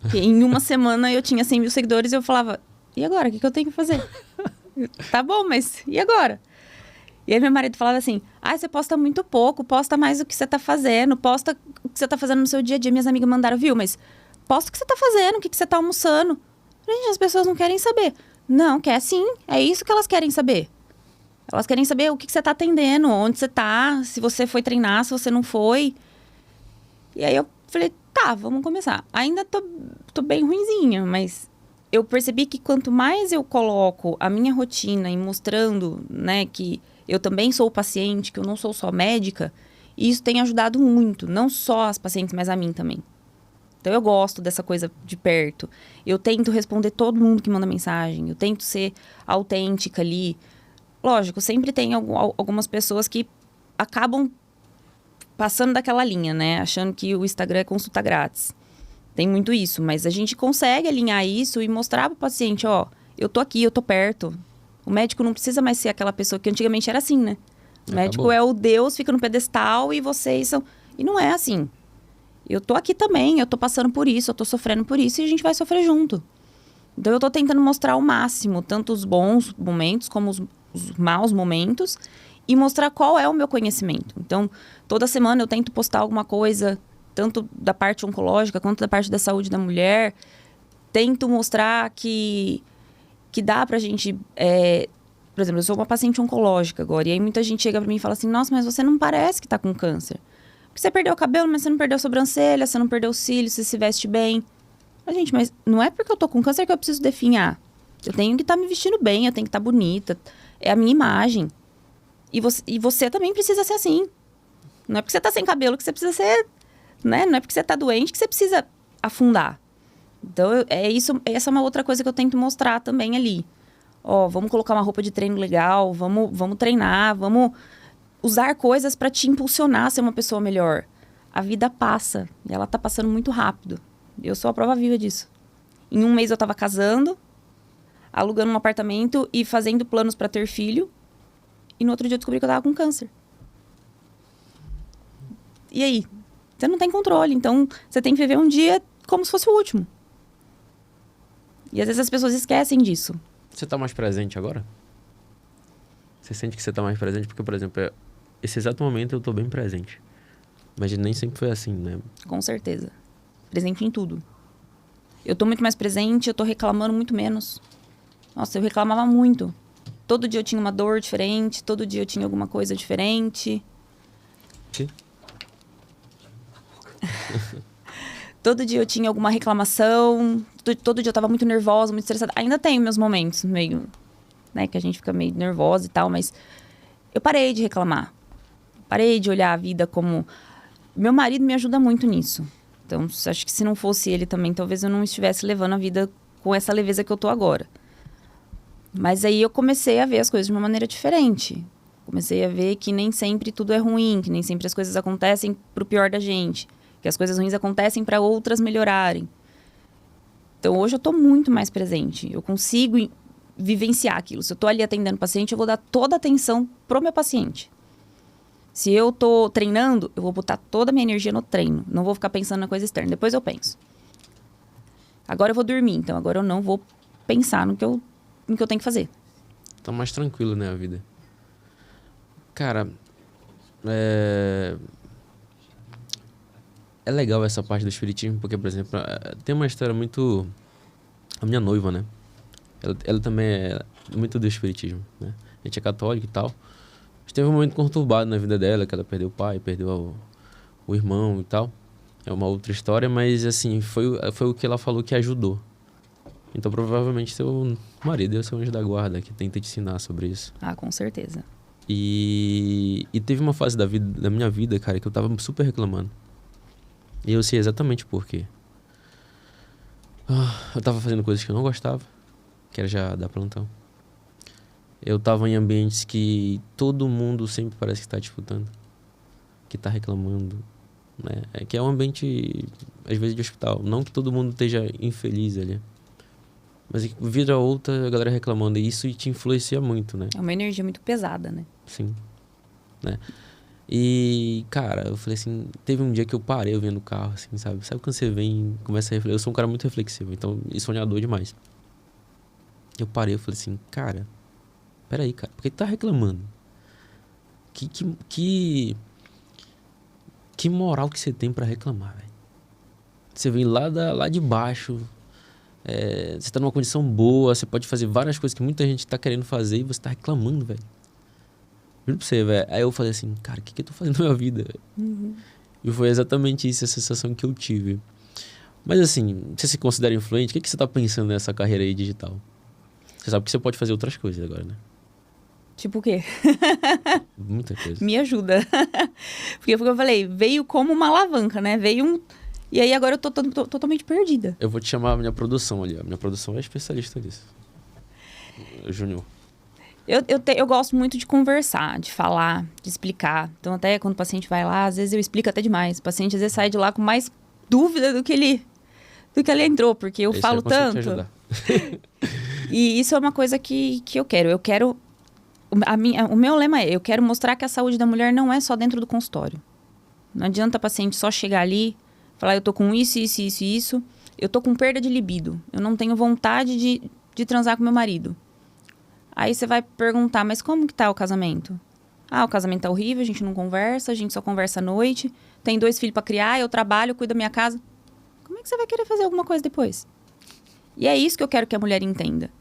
Porque em uma semana eu tinha 100 mil seguidores e eu falava, e agora? O que eu tenho que fazer? Tá bom, mas e agora? E aí meu marido falava assim, você posta muito pouco, posta mais o que você tá fazendo, posta o que você tá fazendo no seu dia a dia. Minhas amigas mandaram, viu? Mas posta o que você tá fazendo, o que você tá almoçando. Gente, as pessoas não querem saber. Não, quer sim, é isso que elas querem saber. Elas querem saber o que você tá atendendo, onde você tá, se você foi treinar, se você não foi. E aí eu falei, tá, vamos começar. Ainda tô bem ruinzinha, mas eu percebi que quanto mais eu coloco a minha rotina em mostrando, né, que eu também sou paciente, que eu não sou só médica, isso tem ajudado muito, não só as pacientes, mas a mim também. Então, eu gosto dessa coisa de perto. Eu tento responder todo mundo que manda mensagem, eu tento ser autêntica ali. Lógico, sempre tem algumas pessoas que acabam passando daquela linha, né? Achando que o Instagram é consulta grátis. Tem muito isso, mas a gente consegue alinhar isso e mostrar para o paciente, eu tô aqui, eu tô perto. O médico não precisa mais ser aquela pessoa que antigamente era assim, né? O médico é o Deus, fica no pedestal e vocês são... E não é assim. Eu tô aqui também, eu tô passando por isso, eu tô sofrendo por isso e a gente vai sofrer junto. Então, eu tô tentando mostrar ao máximo, tanto os bons momentos como os maus momentos e mostrar qual é o meu conhecimento. Então, toda semana eu tento postar alguma coisa, tanto da parte oncológica quanto da parte da saúde da mulher. Tento mostrar que dá pra gente... por por exemplo, eu sou uma paciente oncológica agora, e aí muita gente chega pra mim e fala assim, nossa, mas você não parece que tá com câncer. Porque você perdeu o cabelo, mas você não perdeu a sobrancelha, você não perdeu os cílios, você se veste bem. Gente, mas não é porque eu tô com câncer que eu preciso definhar. Eu tenho que estar me vestindo bem, eu tenho que estar bonita. É a minha imagem. E você também precisa ser assim. Não é porque você tá sem cabelo que você precisa ser... Né? Não é porque você tá doente que você precisa afundar. Então, essa é uma outra coisa que eu tento mostrar também ali. Vamos colocar uma roupa de treino legal, vamos treinar, vamos usar coisas para te impulsionar a ser uma pessoa melhor. A vida passa, e ela tá passando muito rápido. Eu sou a prova viva disso. Em um mês eu tava casando, alugando um apartamento e fazendo planos para ter filho. E no outro dia eu descobri que eu tava com câncer. E aí? Você não tem controle, então você tem que viver um dia como se fosse o último. E às vezes as pessoas esquecem disso. Você tá mais presente agora? Você sente que você tá mais presente? Porque, por exemplo, esse exato momento eu tô bem presente. Mas nem sempre foi assim, né? Com certeza. Presente em tudo. Eu tô muito mais presente, eu tô reclamando muito menos. Nossa, eu reclamava muito. Todo dia eu tinha uma dor diferente, todo dia eu tinha alguma coisa diferente. Que? Todo dia eu tinha alguma reclamação, todo dia eu tava muito nervosa, muito estressada. Ainda tenho meus momentos meio, né, que a gente fica meio nervosa e tal, mas eu parei de reclamar. Parei de olhar a vida como... Meu marido me ajuda muito nisso. Então, acho que se não fosse ele também, talvez eu não estivesse levando a vida com essa leveza que eu tô agora. Mas aí eu comecei a ver as coisas de uma maneira diferente. Comecei a ver que nem sempre tudo é ruim, que nem sempre as coisas acontecem pro pior da gente. Que as coisas ruins acontecem para outras melhorarem. Então, hoje eu tô muito mais presente. Eu consigo vivenciar aquilo. Se eu tô ali atendendo o paciente, eu vou dar toda a atenção pro meu paciente. Se eu tô treinando, eu vou botar toda a minha energia no treino. Não vou ficar pensando na coisa externa. Depois eu penso. Agora eu vou dormir. Então, agora eu não vou pensar no que eu tenho que fazer. Tá mais tranquilo, né, a vida. Cara, é legal essa parte do espiritismo, porque, por exemplo, tem uma história muito... A minha noiva, né? Ela também é muito do espiritismo, né? A gente é católico e tal. Mas teve um momento conturbado na vida dela, que ela perdeu o pai, perdeu o irmão e tal. É uma outra história, mas, assim, foi o que ela falou que ajudou. Então, provavelmente, seu marido é o seu anjo da guarda, que tenta te ensinar sobre isso. Ah, com certeza. E teve uma fase da minha vida, cara, que eu tava super reclamando. E eu sei exatamente por quê. Eu tava fazendo coisas que eu não gostava, que era já dar plantão. Eu tava em ambientes que todo mundo sempre parece que tá disputando, que tá reclamando, né? Que é um ambiente, às vezes, de hospital. Não que todo mundo esteja infeliz ali, mas vira outra, a galera reclamando. E isso te influencia muito, né? É uma energia muito pesada, né? Sim. Né? E, cara, eu falei assim, teve um dia que eu parei, eu vinha no carro, assim, sabe? Sabe quando você vem, começa a refletir? Eu sou um cara muito reflexivo, então, e sonhador demais. Eu parei, eu falei assim, cara, peraí, cara, por que tu tá reclamando? Que moral que você tem pra reclamar, velho? Você vem lá de baixo, você tá numa condição boa, você pode fazer várias coisas que muita gente tá querendo fazer e você tá reclamando, velho. Juro pra você, velho. Aí eu falei assim, cara, o que eu tô fazendo na minha vida, velho? Uhum. E foi exatamente isso, a sensação que eu tive. Mas assim, você se considera influente? O que você tá pensando nessa carreira aí digital? Você sabe que você pode fazer outras coisas agora, né? Tipo o quê? Muita coisa. Me ajuda. Porque foi o que eu falei, veio como uma alavanca, né? Veio um... E aí agora eu tô totalmente perdida. Eu vou te chamar a minha produção ali, ó. Minha produção é especialista nisso. Júnior. Eu gosto muito de conversar, de falar, de explicar. Então, até quando o paciente vai lá, às vezes eu explico até demais. O paciente, às vezes, sai de lá com mais dúvida do que ele entrou, porque eu falo tanto. Te ajudar. E isso é uma coisa que eu quero. Eu quero... O meu lema é, eu quero mostrar que a saúde da mulher não é só dentro do consultório. Não adianta a paciente só chegar ali, falar, eu tô com isso, isso, isso e isso. Eu tô com perda de libido. Eu não tenho vontade de transar com meu marido. Aí você vai perguntar, mas como que tá o casamento? Ah, o casamento tá horrível, a gente não conversa, a gente só conversa à noite. Tem 2 filhos pra criar, eu trabalho, cuido da minha casa. Como é que você vai querer fazer alguma coisa depois? E é isso que eu quero que a mulher entenda.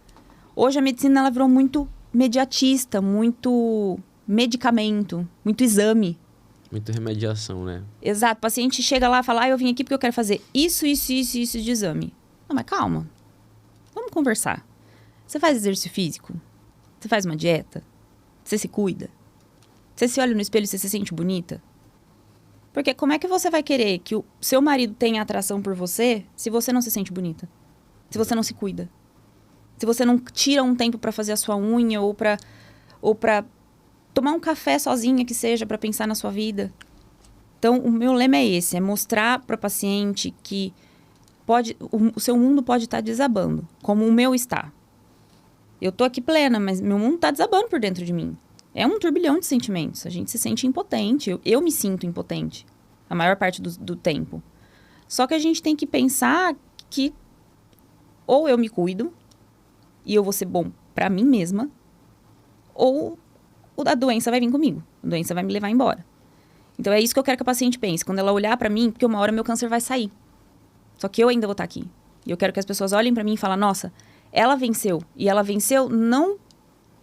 Hoje a medicina, ela virou muito mediatista, muito medicamento, muito exame. Muita remediação, né? Exato. O paciente chega lá e fala, eu vim aqui porque eu quero fazer isso de exame. Não, mas calma. Vamos conversar. Você faz exercício físico? Você faz uma dieta? Você se cuida? Você se olha no espelho e você se sente bonita? Porque como é que você vai querer que o seu marido tenha atração por você se você não se sente bonita? Se você não se cuida? Se você não tira um tempo pra fazer a sua unha ou pra tomar um café sozinha que seja pra pensar na sua vida? Então, o meu lema é esse, é mostrar pra paciente que o seu mundo pode estar desabando, como o meu está. Eu tô aqui plena, mas meu mundo tá desabando por dentro de mim. É um turbilhão de sentimentos. A gente se sente impotente. Eu me sinto impotente a maior parte do tempo. Só que a gente tem que pensar que ou eu me cuido e eu vou ser bom pra mim mesma, ou a doença vai vir comigo. A doença vai me levar embora. Então é isso que eu quero que a paciente pense. Quando ela olhar pra mim, porque uma hora meu câncer vai sair. Só que eu ainda vou estar aqui. E eu quero que as pessoas olhem pra mim e falem, nossa, ela venceu. E ela venceu não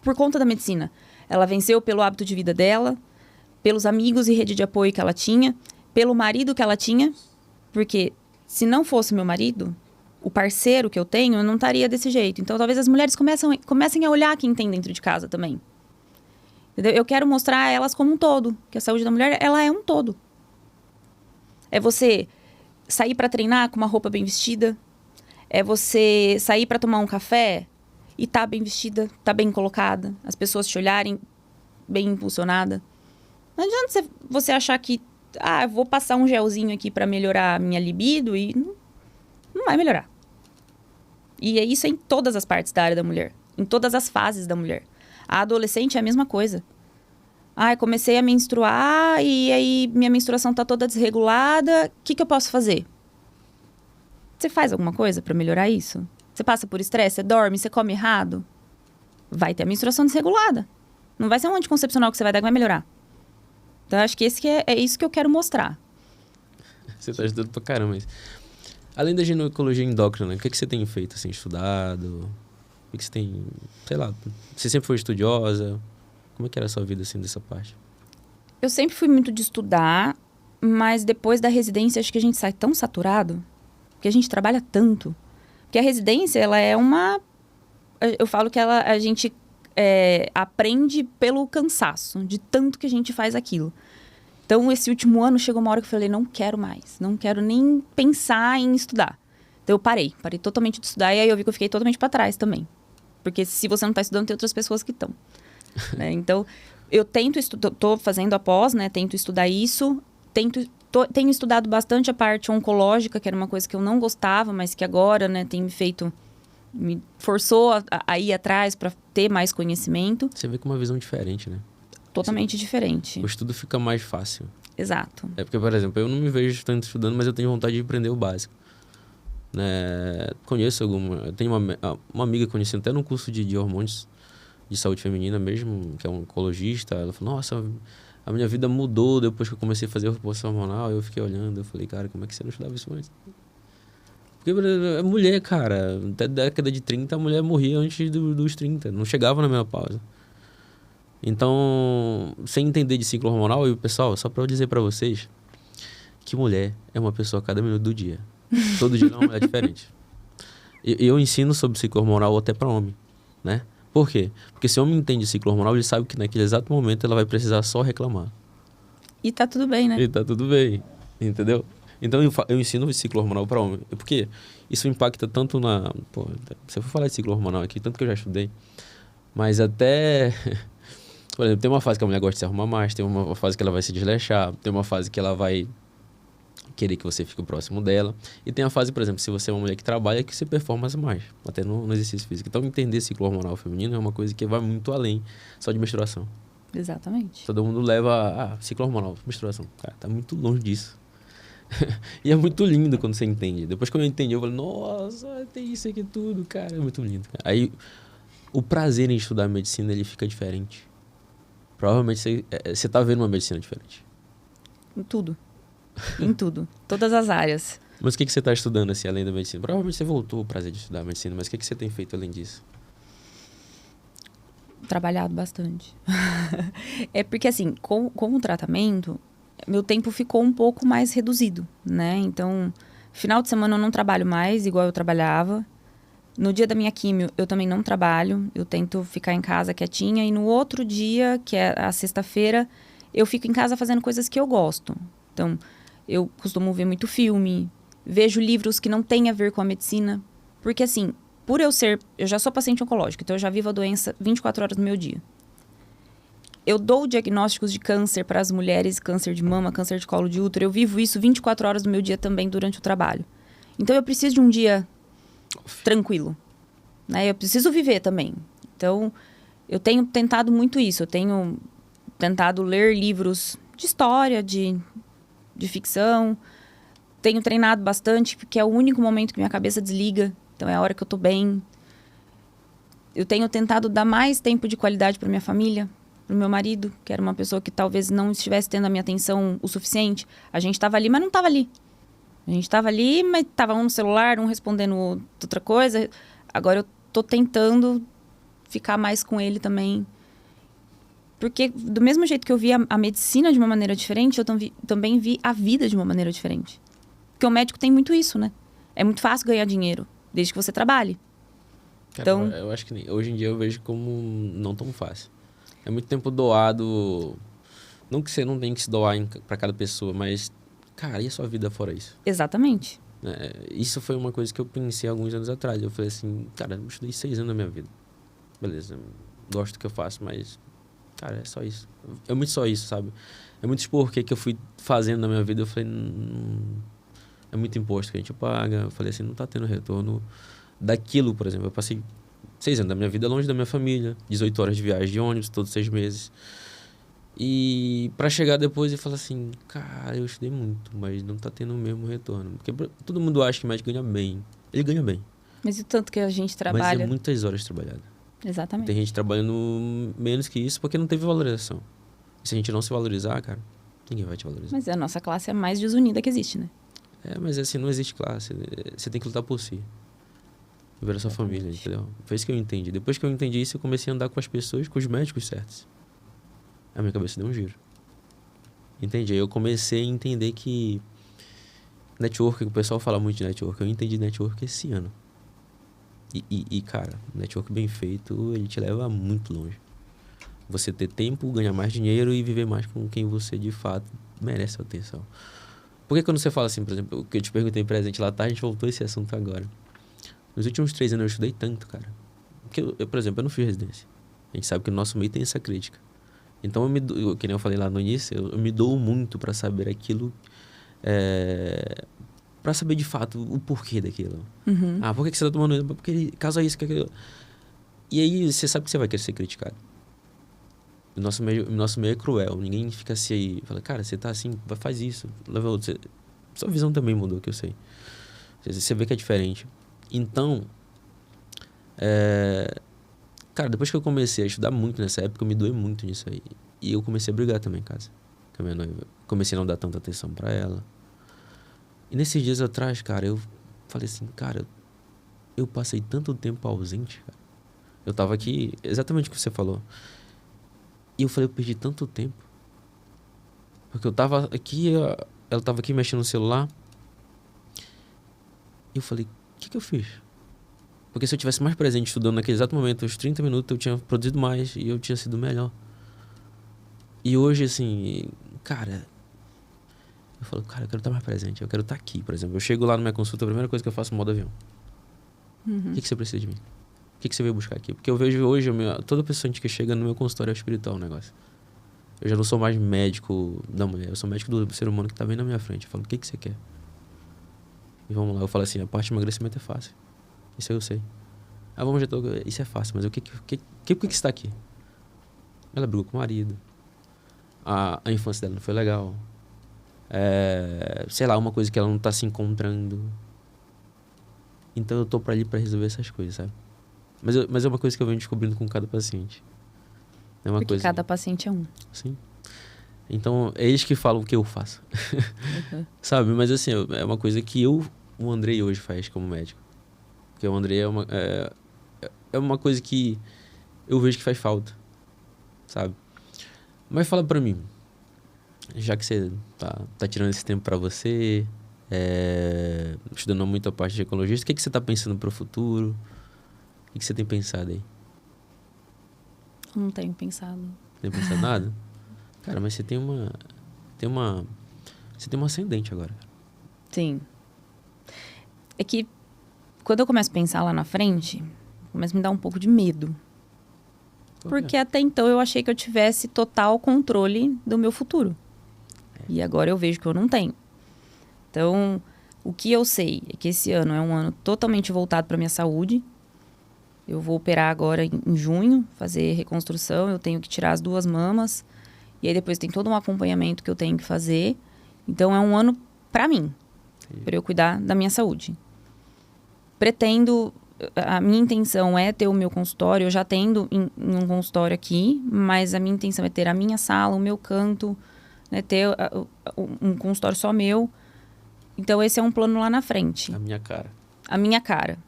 por conta da medicina. Ela venceu pelo hábito de vida dela, pelos amigos e rede de apoio que ela tinha, pelo marido que ela tinha. Porque se não fosse meu marido, o parceiro que eu tenho, eu não estaria desse jeito. Então talvez as mulheres comecem a olhar quem tem dentro de casa também. Entendeu? Eu quero mostrar a elas como um todo. Que a saúde da mulher, ela é um todo. É você sair para treinar com uma roupa bem vestida. É você sair para tomar um café e tá bem vestida, tá bem colocada. As pessoas te olharem bem impulsionada. Não adianta você achar que, eu vou passar um gelzinho aqui para melhorar a minha libido e não vai melhorar. E é isso em todas as partes da área da mulher. Em todas as fases da mulher. A adolescente é a mesma coisa. Comecei a menstruar e aí minha menstruação tá toda desregulada. O que eu posso fazer? Você faz alguma coisa para melhorar isso? Você passa por estresse, você dorme, você come errado? Vai ter a menstruação desregulada. Não vai ser um anticoncepcional que você vai dar que vai melhorar. Então, eu acho que é isso que eu quero mostrar. Você tá ajudando pra caramba isso. Além da ginecologia endócrina, o que você tem feito, assim, estudado? O que você tem, sei lá, você sempre foi estudiosa? Como é que era a sua vida, assim, dessa parte? Eu sempre fui muito de estudar, mas depois da residência, acho que a gente sai tão saturado, porque a gente trabalha tanto. Porque a residência, ela é uma... Eu falo que a gente aprende pelo cansaço, de tanto que a gente faz aquilo. Então, esse último ano, chegou uma hora que eu falei, não quero mais. Não quero nem pensar em estudar. Então, eu parei totalmente de estudar. E aí, eu vi que eu fiquei totalmente para trás também. Porque se você não está estudando, tem outras pessoas que estão. Né? Então, eu tento estudar... Estou fazendo a pós, né? Tento estudar isso. Tenho estudado bastante a parte oncológica, que era uma coisa que eu não gostava, mas que agora, né, me forçou a ir atrás para ter mais conhecimento. Você vê com uma visão diferente, né? Totalmente diferente. O estudo fica mais fácil. Exato. É porque, por exemplo, eu não me vejo tanto estudando, mas eu tenho vontade de aprender o básico. Né? Conheço eu tenho uma amiga que conheci até no curso de hormônios de saúde feminina mesmo, que é um oncologista. Ela falou, nossa, a minha vida mudou depois que eu comecei a fazer a reposição hormonal. Eu fiquei olhando, eu falei, cara, como é que você não estudava isso antes? Porque é mulher, cara. Até a década de 30, a mulher morria antes dos 30. Não chegava na menopausa. Então, sem entender de ciclo hormonal, e pessoal, só pra eu dizer pra vocês que mulher é uma pessoa a cada minuto do dia. Todo dia é uma mulher diferente. Eu ensino sobre ciclo hormonal até pra homem, né? Por quê? Porque se o homem entende ciclo hormonal, ele sabe que naquele exato momento ela vai precisar só reclamar. E tá tudo bem, né? E tá tudo bem, entendeu? Então eu ensino o ciclo hormonal para homem. Porque isso impacta tanto na... Pô, se eu for falar de ciclo hormonal aqui, tanto que eu já estudei, mas até... Por exemplo, tem uma fase que a mulher gosta de se arrumar mais, tem uma fase que ela vai se desleixar, tem uma fase que ela vai querer que você fique próximo dela. E tem a fase, por exemplo, se você é uma mulher que trabalha, que você performa mais, até no exercício físico. Então, entender ciclo hormonal feminino é uma coisa que vai muito além só de menstruação. Exatamente. Todo mundo leva ciclo hormonal, menstruação. Cara, tá muito longe disso. E é muito lindo quando você entende. Depois que eu entendi, eu falei, nossa, tem isso aqui tudo, cara. É muito lindo, cara. Aí, o prazer em estudar medicina, ele fica diferente. Provavelmente você tá vendo uma medicina diferente. Em tudo. Em tudo. Todas as áreas. Mas o que você tá estudando, assim, além da medicina? Provavelmente você voltou o prazer de estudar medicina, mas o que você tem feito além disso? Trabalhado bastante. É porque, assim, com o tratamento, meu tempo ficou um pouco mais reduzido, né? Então, final de semana eu não trabalho mais, igual eu trabalhava. No dia da minha químio, eu também não trabalho. Eu tento ficar em casa quietinha. E no outro dia, que é a sexta-feira, eu fico em casa fazendo coisas que eu gosto. Então, eu costumo ver muito filme, vejo livros que não têm a ver com a medicina. Porque, assim, eu já sou paciente oncológica, então eu já vivo a doença 24 horas no meu dia. Eu dou diagnósticos de câncer para as mulheres, câncer de mama, câncer de colo de útero. Eu vivo isso 24 horas do meu dia também durante o trabalho. Então, eu preciso de um dia tranquilo, né? Eu preciso viver também. Então, eu tenho tentado muito isso. Eu tenho tentado ler livros de história, de ficção. Tenho treinado bastante, porque é o único momento que minha cabeça desliga. Então, é a hora que eu tô bem. Eu tenho tentado dar mais tempo de qualidade para minha família, para o meu marido, que era uma pessoa que talvez não estivesse tendo a minha atenção o suficiente. A gente estava ali, mas não estava ali. A gente estava ali, mas estava um no celular, um respondendo outra coisa. Agora eu tô tentando ficar mais com ele também. Porque do mesmo jeito que eu vi a medicina de uma maneira diferente, eu também vi a vida de uma maneira diferente. Porque o médico tem muito isso, né? É muito fácil ganhar dinheiro, desde que você trabalhe. Cara, Então, eu acho que hoje em dia eu vejo como não tão fácil. É muito tempo doado. Não que você não tenha que se doar para cada pessoa, mas, cara, e a sua vida fora isso? exatamente. Isso foi uma coisa que eu pensei alguns anos atrás. Eu falei assim, cara, eu estudei 6 anos da minha vida. Beleza, gosto do que eu faço, mas, cara, é só isso. É muito só isso, sabe? É muito expor que eu fui fazendo na minha vida. Eu falei, é muito imposto que a gente paga. Eu falei assim, não tá tendo retorno daquilo, por exemplo. Eu passei 6 anos da minha vida longe da minha família, 18 horas de viagem de ônibus todos 6 meses. E para chegar depois e falar assim, cara, eu estudei muito, mas não tá tendo o mesmo retorno. Porque todo mundo acha que médico ganha bem. Ele ganha bem. Mas e o tanto que a gente Mas trabalha? é muitas horas trabalhadas. Exatamente. Tem gente trabalhando menos que isso porque não teve valorização. E se a gente não se valorizar, cara, ninguém vai te valorizar. Mas a nossa classe é a mais desunida que existe, né? Mas assim, não existe classe. Você tem que lutar por si. Viver a sua família, entendeu? Foi isso que eu entendi. Depois que eu entendi isso, eu comecei a andar com as pessoas, com os médicos certos. A minha cabeça deu um giro. Entendi. Aí eu comecei a entender que network, o pessoal fala muito de network. Eu entendi network esse ano. E cara, network bem feito, ele te leva muito longe. Você ter tempo, ganhar mais dinheiro e viver mais com quem você de fato merece a atenção. Porque quando você fala assim, por exemplo, o que eu te perguntei presente lá tarde, a gente voltou a esse assunto agora. Nos últimos 3 anos eu estudei tanto, cara. Porque eu, por exemplo, eu não fiz residência. A gente sabe que no nosso meio tem essa crítica. Então, que nem eu falei lá no início, eu me dou muito para saber aquilo, para saber de fato o porquê daquilo. Uhum. Por que você tá tomando isso? Porque ele causa isso, que aquilo. E aí você sabe que você vai querer ser criticado. O nosso meio é cruel. Ninguém fica assim, fala, cara, você tá assim, faz isso, leva outro. Sua visão também mudou, que eu sei. Você vê que é diferente. Então, cara, depois que eu comecei a estudar muito nessa época, eu me doei muito nisso aí. E eu comecei a brigar também em casa com a minha noiva. Comecei a não dar tanta atenção pra ela. E nesses dias atrás, cara, eu falei assim, cara, eu passei tanto tempo ausente, cara. Eu tava aqui, exatamente o que você falou. E eu falei, eu perdi tanto tempo. Porque eu tava aqui, ela tava aqui mexendo no celular. E eu falei, o que eu fiz? Porque se eu tivesse mais presente estudando naquele exato momento, uns 30 minutos, eu tinha produzido mais e eu tinha sido melhor. E hoje, assim, cara, eu falo, cara, eu quero estar mais presente, eu quero estar aqui, por exemplo. Eu chego lá na minha consulta, a primeira coisa que eu faço é modo avião. Uhum. O que você precisa de mim? O que você veio buscar aqui? Porque eu vejo hoje, toda pessoa que chega no meu consultório é espiritual o negócio. Eu já não sou mais médico da mulher, eu sou médico do ser humano que tá bem na minha frente. Eu falo, o que você quer? E vamos lá, eu falo assim, a parte de emagrecimento é fácil. Isso eu sei. Vamos já isso é fácil, mas o que você está aqui? Ela brigou com o marido. A infância dela não foi legal. Sei lá, uma coisa que ela não tá se encontrando. Então eu tô ali pra resolver essas coisas, sabe? Mas é uma coisa que eu venho descobrindo com cada paciente. É uma Porque coisa... cada paciente é um. Sim. Então, é eles que falam o que eu faço. Uhum. Sabe? Mas assim, é uma coisa que o Andrei hoje faz como médico. Porque o Andrei é uma coisa que eu vejo que faz falta, sabe? Mas fala pra mim, já que você tá tirando esse tempo pra você, estudando muito a parte de ecologista, o que você tá pensando pro futuro? O que você tem pensado aí? Não tenho pensado. Não tem pensado nada? Cara, mas você tem uma ascendente agora. Sim. É que quando eu começo a pensar lá na frente, começa a me dar um pouco de medo. Porque até então eu achei que eu tivesse total controle do meu futuro. E agora eu vejo que eu não tenho. Então, o que eu sei é que esse ano é um ano totalmente voltado para minha saúde. Eu vou operar agora em junho, fazer reconstrução. Eu tenho que tirar as 2 mamas. E aí depois tem todo um acompanhamento que eu tenho que fazer. Então, é um ano para mim, para eu cuidar da minha saúde. Pretendo, a minha intenção é ter o meu consultório. Eu já tendo em um consultório aqui, mas a minha intenção é ter a minha sala, o meu canto, né, ter um consultório só meu. Então, esse é um plano lá na frente. A minha cara. A minha cara.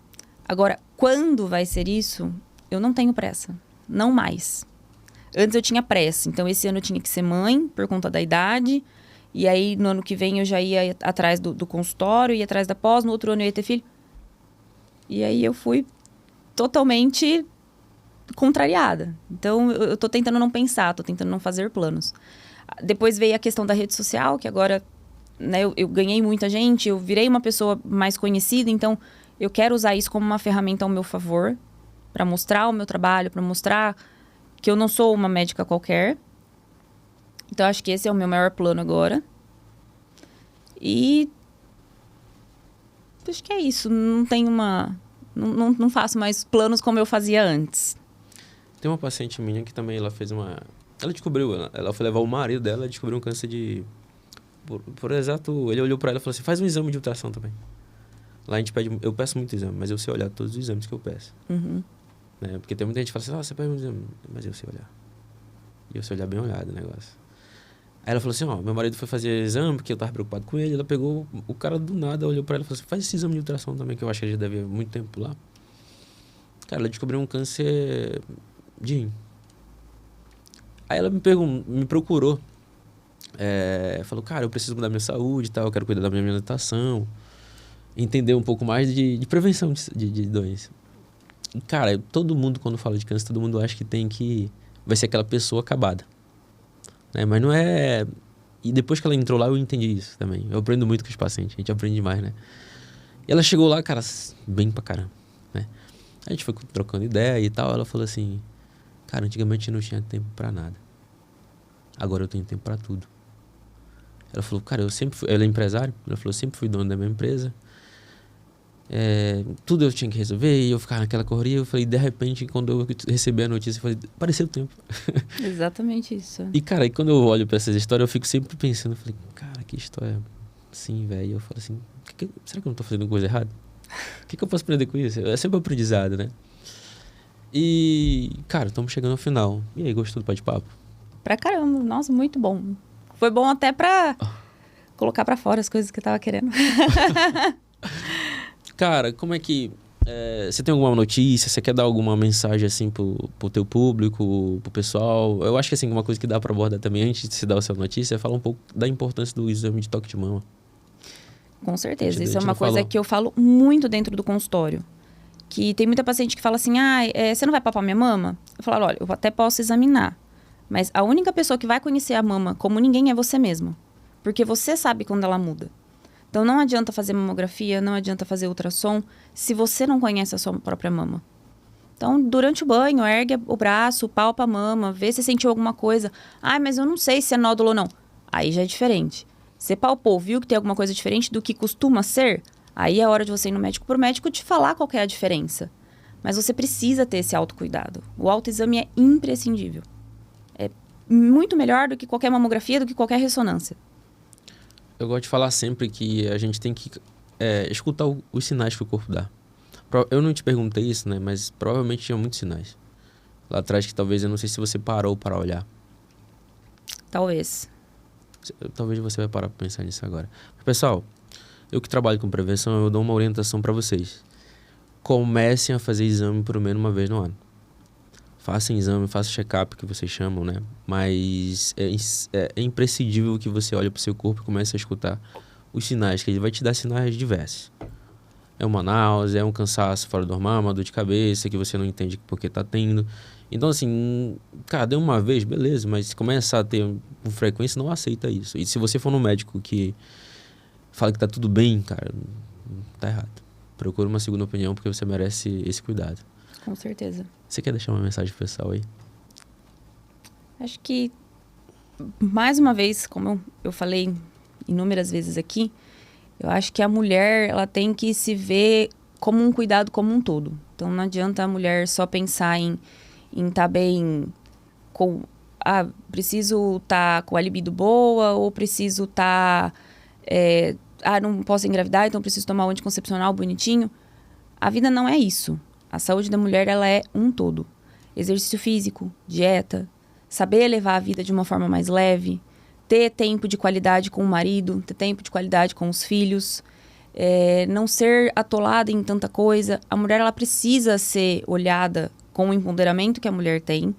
Agora, quando vai ser isso, eu não tenho pressa. Não mais. Antes eu tinha pressa. Então, esse ano eu tinha que ser mãe, por conta da idade. E aí, no ano que vem, eu já ia atrás do consultório, ia atrás da pós. No outro ano, eu ia ter filho. E aí, eu fui totalmente contrariada. Então, eu tô tentando não pensar, tô tentando não fazer planos. Depois veio a questão da rede social, que agora, né, eu ganhei muita gente, eu virei uma pessoa mais conhecida, então eu quero usar isso como uma ferramenta ao meu favor, para mostrar o meu trabalho, para mostrar que eu não sou uma médica qualquer. Então, acho que esse é o meu maior plano agora. E acho que é isso. Não tenho não faço mais planos como eu fazia antes. Tem uma paciente minha que também ela fez uma... Ela descobriu, ela foi levar o marido dela e descobriu um câncer de... Por exato, ele olhou pra ela e falou assim, faz um exame de ultrassom também. Lá a gente pede, eu peço muito exame, mas eu sei olhar todos os exames que eu peço. Uhum. Né? Porque tem muita gente que fala assim, você pede um exame, mas eu sei olhar. E eu sei olhar bem olhado o negócio. Aí ela falou assim, meu marido foi fazer exame, porque eu tava preocupado com ele, ela pegou, o cara do nada olhou pra ela e falou assim, faz esse exame de ultrassom também, que eu acho que ele já deve há muito tempo lá. Cara, ela descobriu um câncer de rim. Aí ela me procurou. Falou, cara, eu preciso mudar minha saúde e tal, eu quero cuidar da minha alimentação. Entender um pouco mais de prevenção de doença. E, cara, todo mundo, quando fala de câncer, todo mundo acha que vai ser aquela pessoa acabada. Né? Mas não é... E depois que ela entrou lá, eu entendi isso também. Eu aprendo muito com os pacientes, a gente aprende demais, né? E ela chegou lá, cara, bem pra caramba, né? A gente foi trocando ideia e tal, ela falou assim, cara, antigamente eu não tinha tempo pra nada. Agora eu tenho tempo pra tudo. Ela falou, cara, ela é empresária, ela falou, eu sempre fui dono da minha empresa. Tudo eu tinha que resolver e eu ficava naquela correria. Eu falei, de repente, quando eu recebi a notícia, eu falei, apareceu o tempo. Exatamente isso. E, cara, quando eu olho pra essas histórias, eu fico sempre pensando, eu falei, cara, que história assim, velho. Eu falo assim, será que eu não tô fazendo coisa errada? O que eu posso aprender com isso? É sempre um aprendizado, né? E, cara, estamos chegando ao final. E aí, gostou do bate-papo? Pra caramba, nossa, muito bom. Foi bom até pra colocar pra fora as coisas que eu tava querendo. Cara, como é que... você tem alguma notícia? Você quer dar alguma mensagem, assim, pro teu público, pro pessoal? Eu acho que, assim, uma coisa que dá pra abordar também, antes de se dar a sua notícia, é falar um pouco da importância do exame de toque de mama. Com certeza. Isso é uma coisa que eu falo muito dentro do consultório. Que tem muita paciente que fala assim, você não vai palpar minha mama? Eu falo, olha, eu até posso examinar. Mas a única pessoa que vai conhecer a mama como ninguém é você mesmo. Porque você sabe quando ela muda. Então, não adianta fazer mamografia, não adianta fazer ultrassom, se você não conhece a sua própria mama. Então, durante o banho, ergue o braço, palpa a mama, vê se sentiu alguma coisa. Mas eu não sei se é nódulo ou não. Aí já é diferente. Você palpou, viu que tem alguma coisa diferente do que costuma ser? Aí é hora de você ir no médico pro médico te falar qual que é a diferença. Mas você precisa ter esse autocuidado. O autoexame é imprescindível. É muito melhor do que qualquer mamografia, do que qualquer ressonância. Eu gosto de falar sempre que a gente tem que escutar os sinais que o corpo dá. Eu não te perguntei isso, né? Mas provavelmente tinha muitos sinais. Lá atrás que talvez, eu não sei se você parou para olhar. Talvez. Talvez você vai parar para pensar nisso agora. Pessoal, eu que trabalho com prevenção, eu dou uma orientação para vocês. Comecem a fazer exame pelo menos uma vez no ano. Faça exame, faça check-up, que vocês chamam, né? Mas é imprescindível que você olhe para o seu corpo e comece a escutar os sinais, que ele vai te dar sinais diversos. É uma náusea, é um cansaço fora do normal, uma dor de cabeça que você não entende por que tá tendo. Então, assim, cara, deu uma vez, beleza, mas se começar a ter com frequência, não aceita isso. E se você for no médico que fala que tá tudo bem, cara, tá errado. Procura uma segunda opinião, porque você merece esse cuidado. Com certeza. Você quer deixar uma mensagem pro pessoal aí? Acho que, mais uma vez, como eu falei inúmeras vezes aqui, eu acho que a mulher, ela tem que se ver como um cuidado como um todo. Então, não adianta a mulher só pensar em estar bem com... preciso estar com a libido boa, ou preciso estar... não posso engravidar, então preciso tomar um anticoncepcional bonitinho. A vida não é isso. A saúde da mulher, ela é um todo. Exercício físico, dieta, saber levar a vida de uma forma mais leve, ter tempo de qualidade com o marido, ter tempo de qualidade com os filhos, não ser atolada em tanta coisa. A mulher, ela precisa ser olhada com o empoderamento que a mulher tem,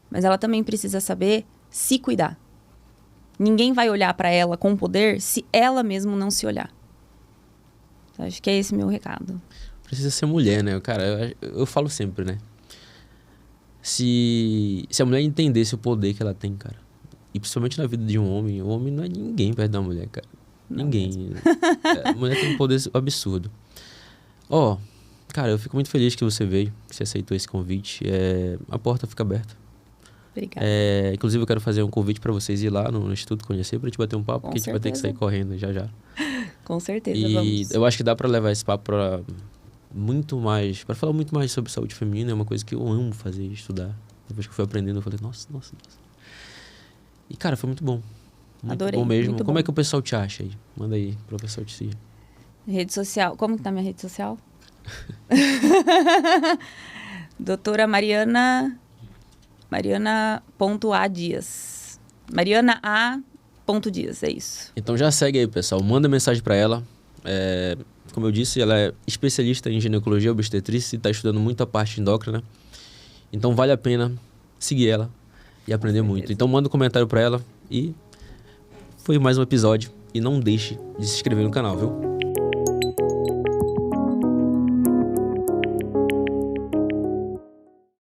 mas ela também precisa saber se cuidar. Ninguém vai olhar para ela com poder se ela mesma não se olhar. Acho que é esse meu recado. Precisa ser mulher, né? Cara, eu falo sempre, né? Se a mulher entendesse o poder que ela tem, cara, e principalmente na vida de um homem, o homem não é ninguém perto da mulher, cara. Não, ninguém. A mulher tem um poder absurdo. Cara, eu fico muito feliz que você veio, que você aceitou esse convite. A porta fica aberta. Obrigada. Inclusive, eu quero fazer um convite para vocês ir lá no Instituto Conhecer, pra gente bater um papo, Com porque a gente vai ter que sair correndo já. Com certeza, e vamos. Eu acho que dá para levar esse papo para falar muito mais sobre saúde feminina. É uma coisa que eu amo fazer, estudar. Depois que eu fui aprendendo, eu falei, nossa. E, cara, foi muito bom. Muito Adorei, bom mesmo. muito Como bom. é que o pessoal te acha aí? Manda aí, pro pessoal te seguir. Rede social. Como que tá minha rede social? Doutora Mariana.A.Dias. Mariana A.Dias, é isso. Então já segue aí, pessoal. Manda mensagem para ela. Como eu disse, ela é especialista em ginecologia e obstetrícia e está estudando muito a parte endócrina. Então vale a pena seguir ela e aprender muito. Então manda um comentário para ela e foi mais um episódio. E não deixe de se inscrever no canal, viu?